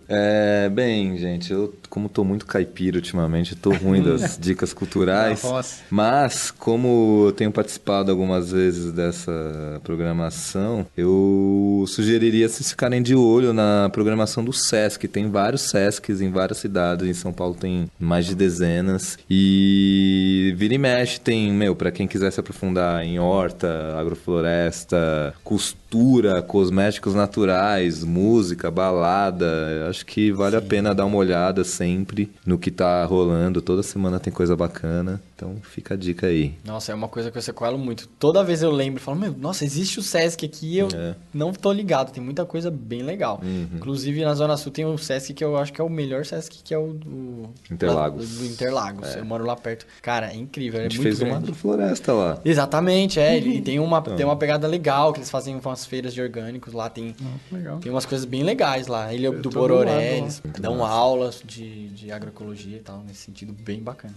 Bem, gente, eu como tô muito caipira ultimamente, tô ruim das dicas culturais. Nossa. Mas, como eu tenho participado algumas vezes dessa programação, eu sugeriria vocês ficarem de olho na programação do Sesc. Tem vários Sescs em várias cidades. Em São Paulo tem mais de dezenas. E vira e mexe tem, pra quem quiser se aprofundar em horta, agrofloresta, costura, cosméticos naturais, música, balada. Acho que vale a pena dar uma olhada sempre no que tá rolando. Toda semana tem coisa bacana. Então fica a dica aí. Nossa, é uma coisa que eu sequelo muito. Toda vez eu lembro e falo, nossa, existe o Sesc aqui e eu não tô ligado. Tem muita coisa bem legal. Inclusive, na Zona Sul tem um Sesc que eu acho que é o melhor Sesc, que é o do... Interlagos. Do Interlagos. Eu moro lá perto. Cara, é incrível, A é gente muito fez uma grande. agrofloresta lá. Exatamente, e tem uma pegada legal, que eles fazem umas feiras de orgânicos lá, tem Legal. umas coisas bem legais lá. Ilha do tô Bororé, do lado eles lá. dão aulas de agroecologia e tal, nesse sentido bem bacana.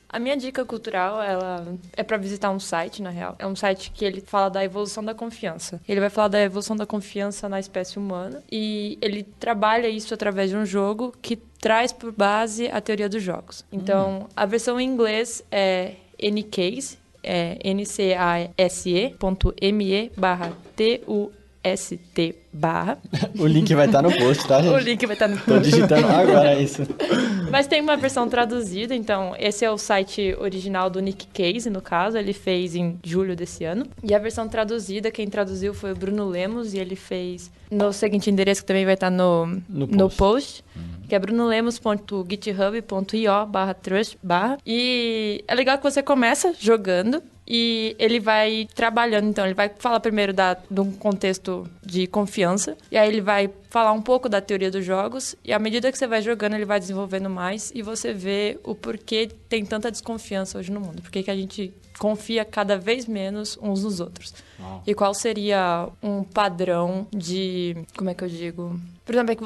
A minha dica cultural, ela é pra visitar um site, na real. É um site que ele fala da evolução da confiança. Ele vai falar da evolução da confiança na espécie humana e ele trabalha isso através de um jogo que traz por base a teoria dos jogos. Então, a versão em inglês é Ncase, ncase.me/TUST/. O link vai estar no post, tá, gente? O link vai estar no Tô digitando agora isso. Mas tem uma versão traduzida, então esse é o site original do Nick Case, no caso, ele fez em julho desse ano. E a versão traduzida, quem traduziu foi o Bruno Lemos, e ele fez no seguinte endereço que também vai estar no post, que é brunolemos.github.io/trust/. E é legal que você começa jogando, e ele vai trabalhando, então, ele vai falar primeiro de um contexto de confiança, e aí ele vai falar um pouco da teoria dos jogos, e à medida que você vai jogando, ele vai desenvolvendo mais, e você vê o porquê tem tanta desconfiança hoje no mundo, porque que a gente confia cada vez menos uns nos outros. E qual seria um padrão de, como é que eu digo? Por exemplo, é que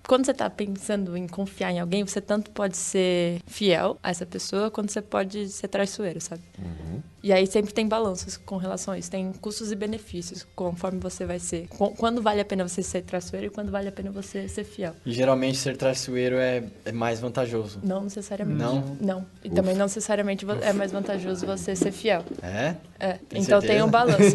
quando você está pensando em confiar em alguém, você tanto pode ser fiel a essa pessoa, quanto você pode ser traiçoeiro, sabe? E aí sempre tem balanços com relação a isso. Tem custos e benefícios, conforme você vai ser. Quando vale a pena você ser traiçoeiro e quando vale a pena você ser fiel. E geralmente ser traiçoeiro é mais vantajoso. Não necessariamente. Não? E também não necessariamente é mais vantajoso você ser fiel. É? Tem Então certeza? tem um balanço,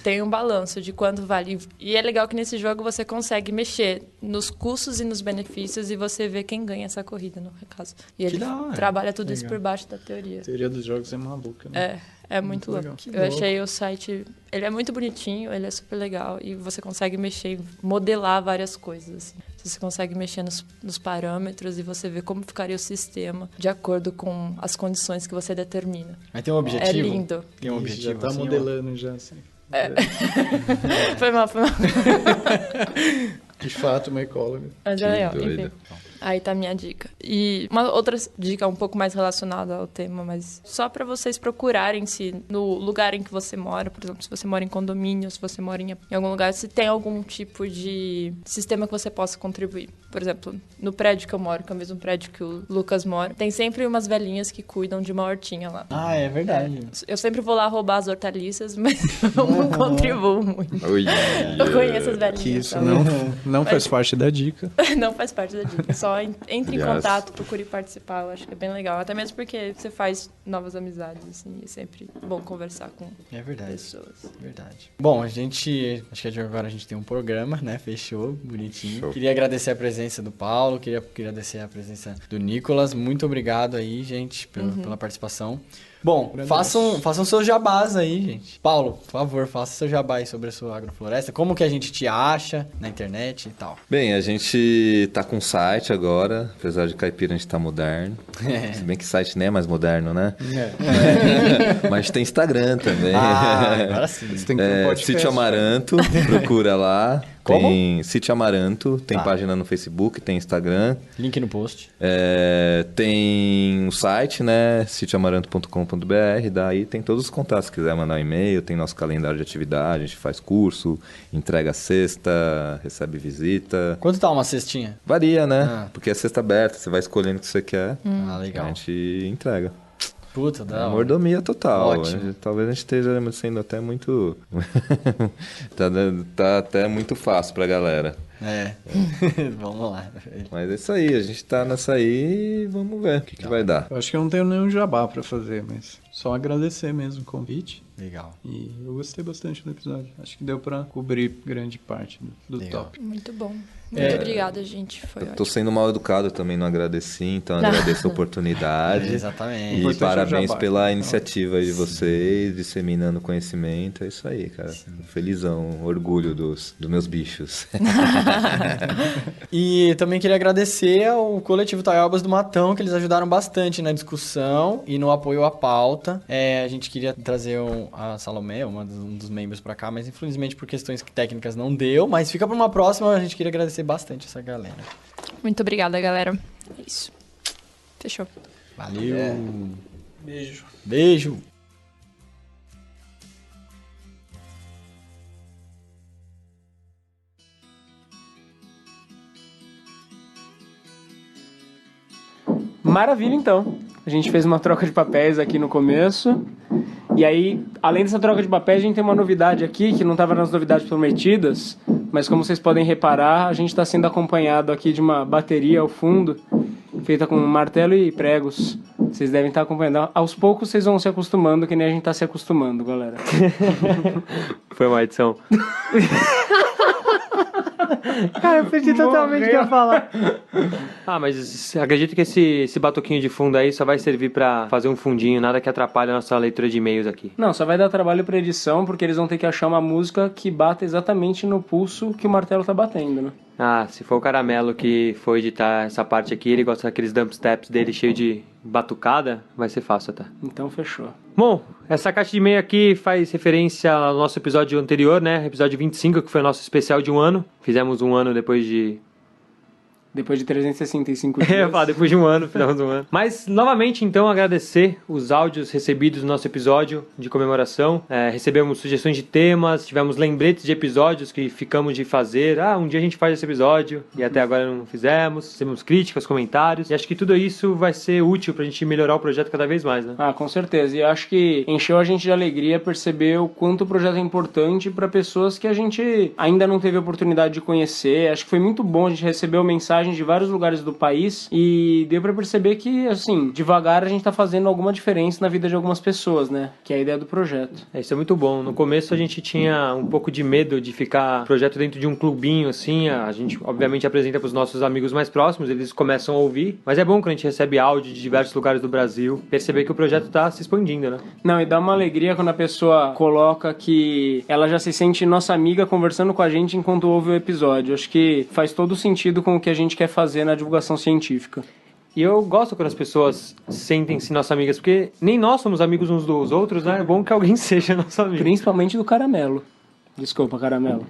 tem um balanço de quanto vale. E é legal que nesse jogo você consegue mexer nos custos e nos benefícios e você vê quem ganha essa corrida, no caso. E ele da hora. trabalha tudo isso por baixo da teoria. A teoria dos jogos é maluca, né? É muito louco. legal. Eu achei o site... Ele é muito bonitinho, ele é super legal. E você consegue mexer e modelar várias coisas. Assim. Você consegue mexer nos parâmetros e você vê como ficaria o sistema de acordo com as condições que você determina. Mas tem um objetivo? É lindo. Tem um Ixi, objetivo já tá assim, modelando já, assim. Foi mal. De fato, uma ecóloga. Mas Que é legal, doida. enfim. Aí tá a minha dica. E uma outra dica um pouco mais relacionada ao tema, mas só pra vocês procurarem se no lugar em que você mora, por exemplo, se você mora em condomínio, se você mora em algum lugar, se tem algum tipo de sistema que você possa contribuir. Por exemplo, no prédio que eu moro, que é o mesmo prédio que o Lucas mora, tem sempre umas velhinhas que cuidam de uma hortinha lá. Ah, é verdade. Eu sempre vou lá roubar as hortaliças, mas eu não contribuo muito. Ui, Eu conheço as velhinhas. Que isso sabe? não faz parte da dica. Não faz parte da dica. Só entre em Yes. contato, procure participar. Eu acho que é bem legal. Até mesmo porque você faz novas amizades, assim. É sempre bom conversar com É verdade. pessoas. Verdade. Bom, a gente... Acho que agora a gente tem um programa, né? Fechou, bonitinho. Show. Queria agradecer a presença do Paulo, queria agradecer a presença do Nicolas. Muito obrigado aí, gente, pela participação. Bom, façam seus jabás aí, gente. Paulo, por favor, faça seu jabá aí sobre a sua agrofloresta. Como que a gente te acha na internet e tal. Bem, a gente tá com um site agora, apesar de caipira a gente tá moderno. Se bem que o site nem é mais moderno, né? Mas tem Instagram também. Agora sim. Você tem que ter um podcast. Sítio Amaranto, procura lá. Como? Tem Sítio Amaranto, tem página no Facebook, tem Instagram. Link no post. Tem o site, né? sitioamaranto.com.br. Daí tem todos os contatos. Se quiser mandar um e-mail, tem nosso calendário de atividade, a gente faz curso, entrega cesta, recebe visita. Quanto tá uma cestinha? Varia, né? Ah. Porque é cesta aberta, você vai escolhendo o que você quer. Ah, A legal. gente entrega. Puta, É da hora. mordomia total. Ótimo. Talvez a gente esteja sendo até muito... tá até muito fácil pra galera. Vamos lá. Mas é isso aí, a gente tá nessa aí e vamos ver o que vai dar. Eu acho que eu não tenho nenhum jabá pra fazer, mas só agradecer mesmo o convite. Legal. E eu gostei bastante do episódio. Acho que deu pra cobrir grande parte do Legal. top. Muito bom. Muito obrigada, gente. Foi Eu ótimo. tô sendo mal educado também, não agradeci, então agradeço a oportunidade. Exatamente. E Importante é o parabéns jabá. pela iniciativa aí de vocês, disseminando conhecimento. É isso aí, cara. Felizão, orgulho dos meus bichos. E também queria agradecer ao coletivo Taiobas do Matão, que eles ajudaram bastante na discussão e no apoio à pauta. A gente queria trazer a Salomé, um dos membros pra cá, mas infelizmente por questões técnicas não deu. Mas fica pra uma próxima, a gente queria agradecer bastante essa galera. Muito obrigada, galera. É isso. Fechou. Valeu! Beijo. Beijo! Maravilha, então. A gente fez uma troca de papéis aqui no começo. E aí, além dessa troca de papéis, a gente tem uma novidade aqui, que não estava nas novidades prometidas, mas como vocês podem reparar, a gente está sendo acompanhado aqui de uma bateria ao fundo, feita com martelo e pregos. Vocês devem estar acompanhando. Aos poucos vocês vão se acostumando, que nem a gente está se acostumando, galera. Foi uma edição. Cara, eu perdi totalmente o que eu ia falar. Ah, mas acredito que esse batuquinho de fundo aí só vai servir pra fazer um fundinho, nada que atrapalhe a nossa leitura de e-mails aqui. Não, só vai dar trabalho pra edição, porque eles vão ter que achar uma música que bata exatamente no pulso que o martelo tá batendo, né? Ah, se for o Caramelo que for editar essa parte aqui, ele gosta daqueles dumpsteps dele cheio de batucada, vai ser fácil até. Então fechou. Bom, essa caixa de e-mail aqui faz referência ao nosso episódio anterior, né? Episódio 25, que foi o nosso especial de um ano. Fizemos um ano depois de... Depois de 365 Eu ia dias. falar, depois de um ano, fizemos um ano. Mas, novamente, então, agradecer os áudios recebidos no nosso episódio de comemoração. Recebemos sugestões de temas, tivemos lembretes de episódios que ficamos de fazer. Ah, um dia a gente faz esse episódio e até agora não fizemos. Recebemos críticas, comentários. E acho que tudo isso vai ser útil pra gente melhorar o projeto cada vez mais, né? Ah, com certeza. E eu acho que encheu a gente de alegria perceber o quanto o projeto é importante para pessoas que a gente ainda não teve a oportunidade de conhecer. Acho que foi muito bom, a gente recebeu mensagens de vários lugares do país e deu para perceber que, assim, devagar a gente tá fazendo alguma diferença na vida de algumas pessoas, né? Que é a ideia do projeto. Isso é muito bom. No começo a gente tinha um pouco de medo de ficar projeto dentro de um clubinho, assim. A gente, obviamente, apresenta para os nossos amigos mais próximos, eles começam a ouvir. Mas é bom quando a gente recebe áudio de diversos lugares do Brasil, perceber que o projeto tá se expandindo, né? Não, e dá uma alegria quando a pessoa coloca que ela já se sente nossa amiga conversando com a gente enquanto ouve o episódio. Acho que faz todo sentido com o que a gente quer fazer na divulgação científica. E eu gosto quando as pessoas sentem-se nossas amigas, porque nem nós somos amigos uns dos outros, né? É bom que alguém seja nosso amigo. Principalmente do Caramelo. Desculpa, Caramelo.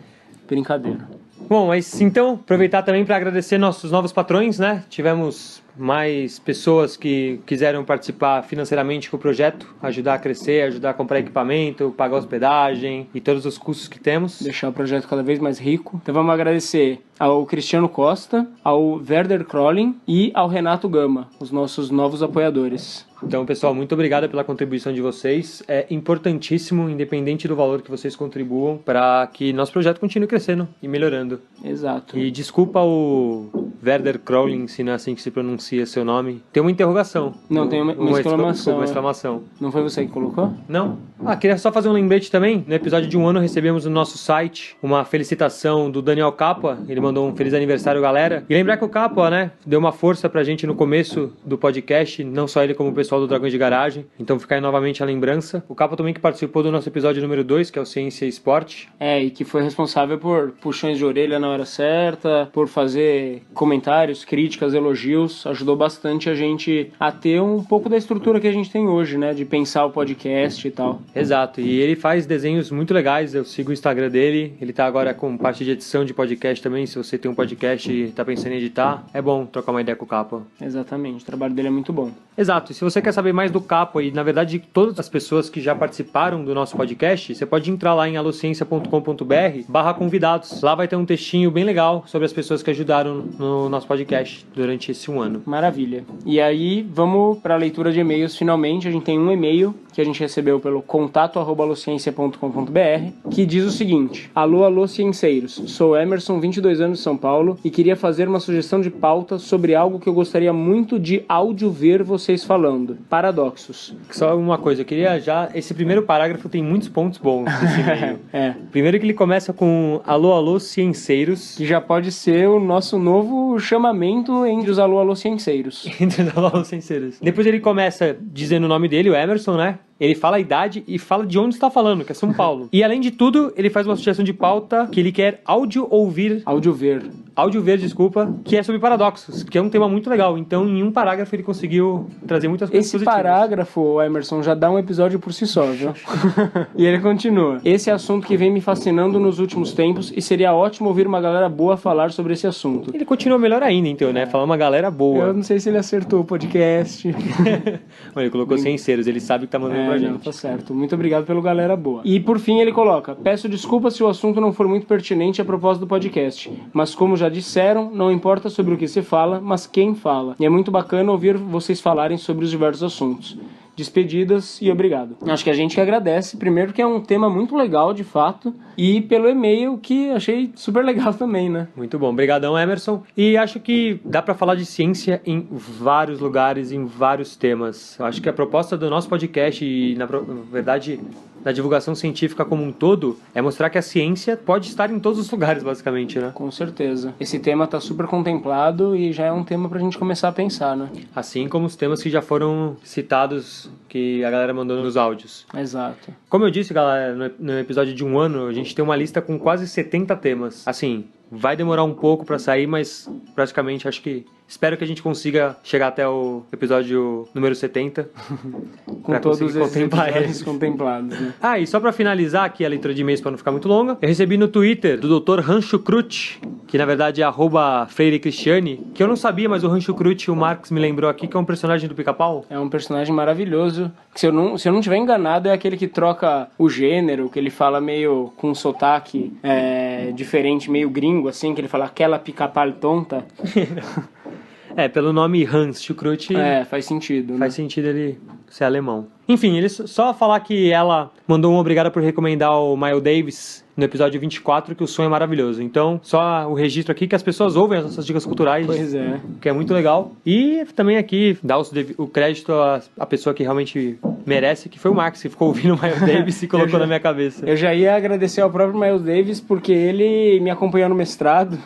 Brincadeira. Bom, mas então, aproveitar também para agradecer nossos novos patrões, né? Tivemos mais pessoas que quiseram participar financeiramente com o projeto, ajudar a crescer, ajudar a comprar equipamento, pagar hospedagem e todos os custos que temos. Deixar o projeto cada vez mais rico. Então vamos agradecer ao Cristiano Costa, ao Werder Krollin e ao Renato Gama, os nossos novos apoiadores. Então, pessoal, muito obrigado pela contribuição de vocês. É importantíssimo, independente do valor que vocês contribuam, para que nosso projeto continue crescendo e melhorando. Exato. E desculpa o Werder Krollin, se não é assim que se pronuncia seu nome. Tem uma interrogação. Não, tem uma exclamação. Desculpa, uma exclamação. Não foi você que colocou? Não? Queria só fazer um lembrete também. No episódio de 1 ano recebemos no nosso site uma felicitação do Daniel Capa. Ele mandou um feliz aniversário, galera. E lembrar que o Capa, né, deu uma força pra gente no começo do podcast, não só ele como o pessoal do Dragões de Garagem. Então fica aí novamente a lembrança. O Capa também que participou do nosso episódio número 2, que é o Ciência e Esporte. E que foi responsável por puxões de orelha na hora certa, por fazer comentários, críticas, elogios. Ajudou bastante a gente a ter um pouco da estrutura que a gente tem hoje, né, de pensar o podcast e tal. Exato, e ele faz desenhos muito legais, eu sigo o Instagram dele, ele tá agora com parte de edição de podcast também, se você tem um podcast e tá pensando em editar, é bom trocar uma ideia com o Capa. Exatamente, o trabalho dele é muito bom. Exato, e se você quer saber mais do Capa e na verdade de todas as pessoas que já participaram do nosso podcast, você pode entrar lá em alociencia.com.br/convidados, lá vai ter um textinho bem legal sobre as pessoas que ajudaram no nosso podcast durante esse 1 ano. Maravilha. E aí, vamos para a leitura de e-mails finalmente. A gente tem um e-mail que a gente recebeu pelo contato@alociencia.com.br, que diz o seguinte: alô cienceiros, sou Emerson, 22 anos de São Paulo, e queria fazer uma sugestão de pauta sobre algo que eu gostaria muito de áudio ver vocês falando: paradoxos. Só uma coisa, eu queria já... Esse primeiro parágrafo tem muitos pontos bons nesse e-mail. Primeiro que ele começa com alô cienceiros. Que já pode ser o nosso novo chamamento entre os alô cienceiros. Entre os alô cienceiros. Depois ele começa dizendo o nome dele, o Emerson, né? Ele fala a idade e fala de onde está falando, que é São Paulo. E além de tudo, ele faz uma sugestão de pauta que ele quer áudio ver, desculpa, que é sobre paradoxos, que é um tema muito legal. Então, em um parágrafo, ele conseguiu trazer muitas coisas positivas. Esse parágrafo, Emerson, já dá um episódio por si só, viu? E ele continua: esse é assunto que vem me fascinando nos últimos tempos e seria ótimo ouvir uma galera boa falar sobre esse assunto. Ele continua melhor ainda, então, né? Falar uma galera boa. Eu não sei se ele acertou o podcast. Ele colocou cienceiros, ele sabe que tá mandando pra gente. Não, tá certo. Muito obrigado pelo galera boa. E por fim ele coloca: peço desculpas se o assunto não for muito pertinente a propósito do podcast, mas como já disseram, não importa sobre o que se fala, mas quem fala. E é muito bacana ouvir vocês falarem sobre os diversos assuntos. Despedidas e obrigado. Acho que a gente que agradece, primeiro que é um tema muito legal, de fato, e pelo e-mail que achei super legal também, né? Muito bom. Obrigadão, Emerson. E acho que dá pra falar de ciência em vários lugares, em vários temas. Eu acho que a proposta do nosso podcast e, na verdade, da divulgação científica como um todo, é mostrar que a ciência pode estar em todos os lugares, basicamente, né? Com certeza. Esse tema tá super contemplado e já é um tema pra gente começar a pensar, né? Assim como os temas que já foram citados, que a galera mandou nos áudios. Exato. Como eu disse, galera, no episódio de 1 ano, a gente tem uma lista com quase 70 temas. Assim, vai demorar um pouco pra sair, mas praticamente espero que a gente consiga chegar até o episódio número 70. Com todos esses episódios contemplados, né? E só pra finalizar aqui a leitura de e-mails pra não ficar muito longa, eu recebi no Twitter do Dr. Rancho Crute, que na verdade é @FreireCristiane, que eu não sabia, mas o Rancho Crute, o Marcos me lembrou aqui, que é um personagem do Pica-Pau. É um personagem maravilhoso, que se eu não estiver enganado, é aquele que troca o gênero, que ele fala meio com um sotaque diferente, meio gringo, assim, que ele fala aquela pica-pau tonta. Pelo nome Hans Schukrut. Faz sentido, né? Faz sentido ele ser alemão. Enfim, ele só falar que ela mandou um obrigado por recomendar o Miles Davis no episódio 24, que o som é maravilhoso. Então, só o registro aqui que as pessoas ouvem as nossas dicas culturais. Pois é. Que é muito legal. E também aqui dar o crédito à pessoa que realmente merece, que foi o Max, que ficou ouvindo o Miles Davis e colocou na minha cabeça. Eu já ia agradecer ao próprio Miles Davis, porque ele me acompanhou no mestrado,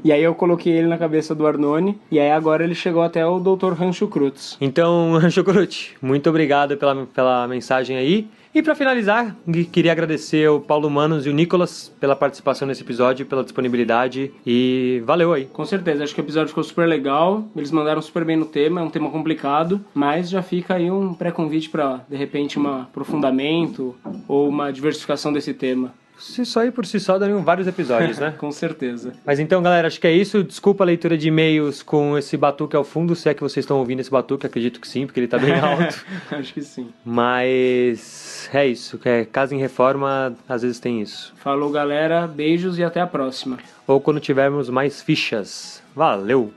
e aí eu coloquei ele na cabeça do Arnone, e aí agora ele chegou até o Dr. Rancho Crutz. Então, Rancho Crute, muito obrigado pela mensagem aí. E para finalizar, queria agradecer ao Paulo Manos e o Nicolas pela participação nesse episódio, pela disponibilidade, e valeu aí. Com certeza, acho que o episódio ficou super legal, eles mandaram super bem no tema, é um tema complicado, mas já fica aí um pré-convite para, de repente, um aprofundamento ou uma diversificação desse tema. Se só ir por si só, dariam vários episódios, né? Com certeza. Mas então, galera, acho que é isso. Desculpa a leitura de e-mails com esse batuque ao fundo, se é que vocês estão ouvindo esse batuque, acredito que sim, porque ele tá bem alto. Acho que sim. Mas é isso, casa em reforma, às vezes tem isso. Falou, galera. Beijos e até a próxima. Ou quando tivermos mais fichas. Valeu!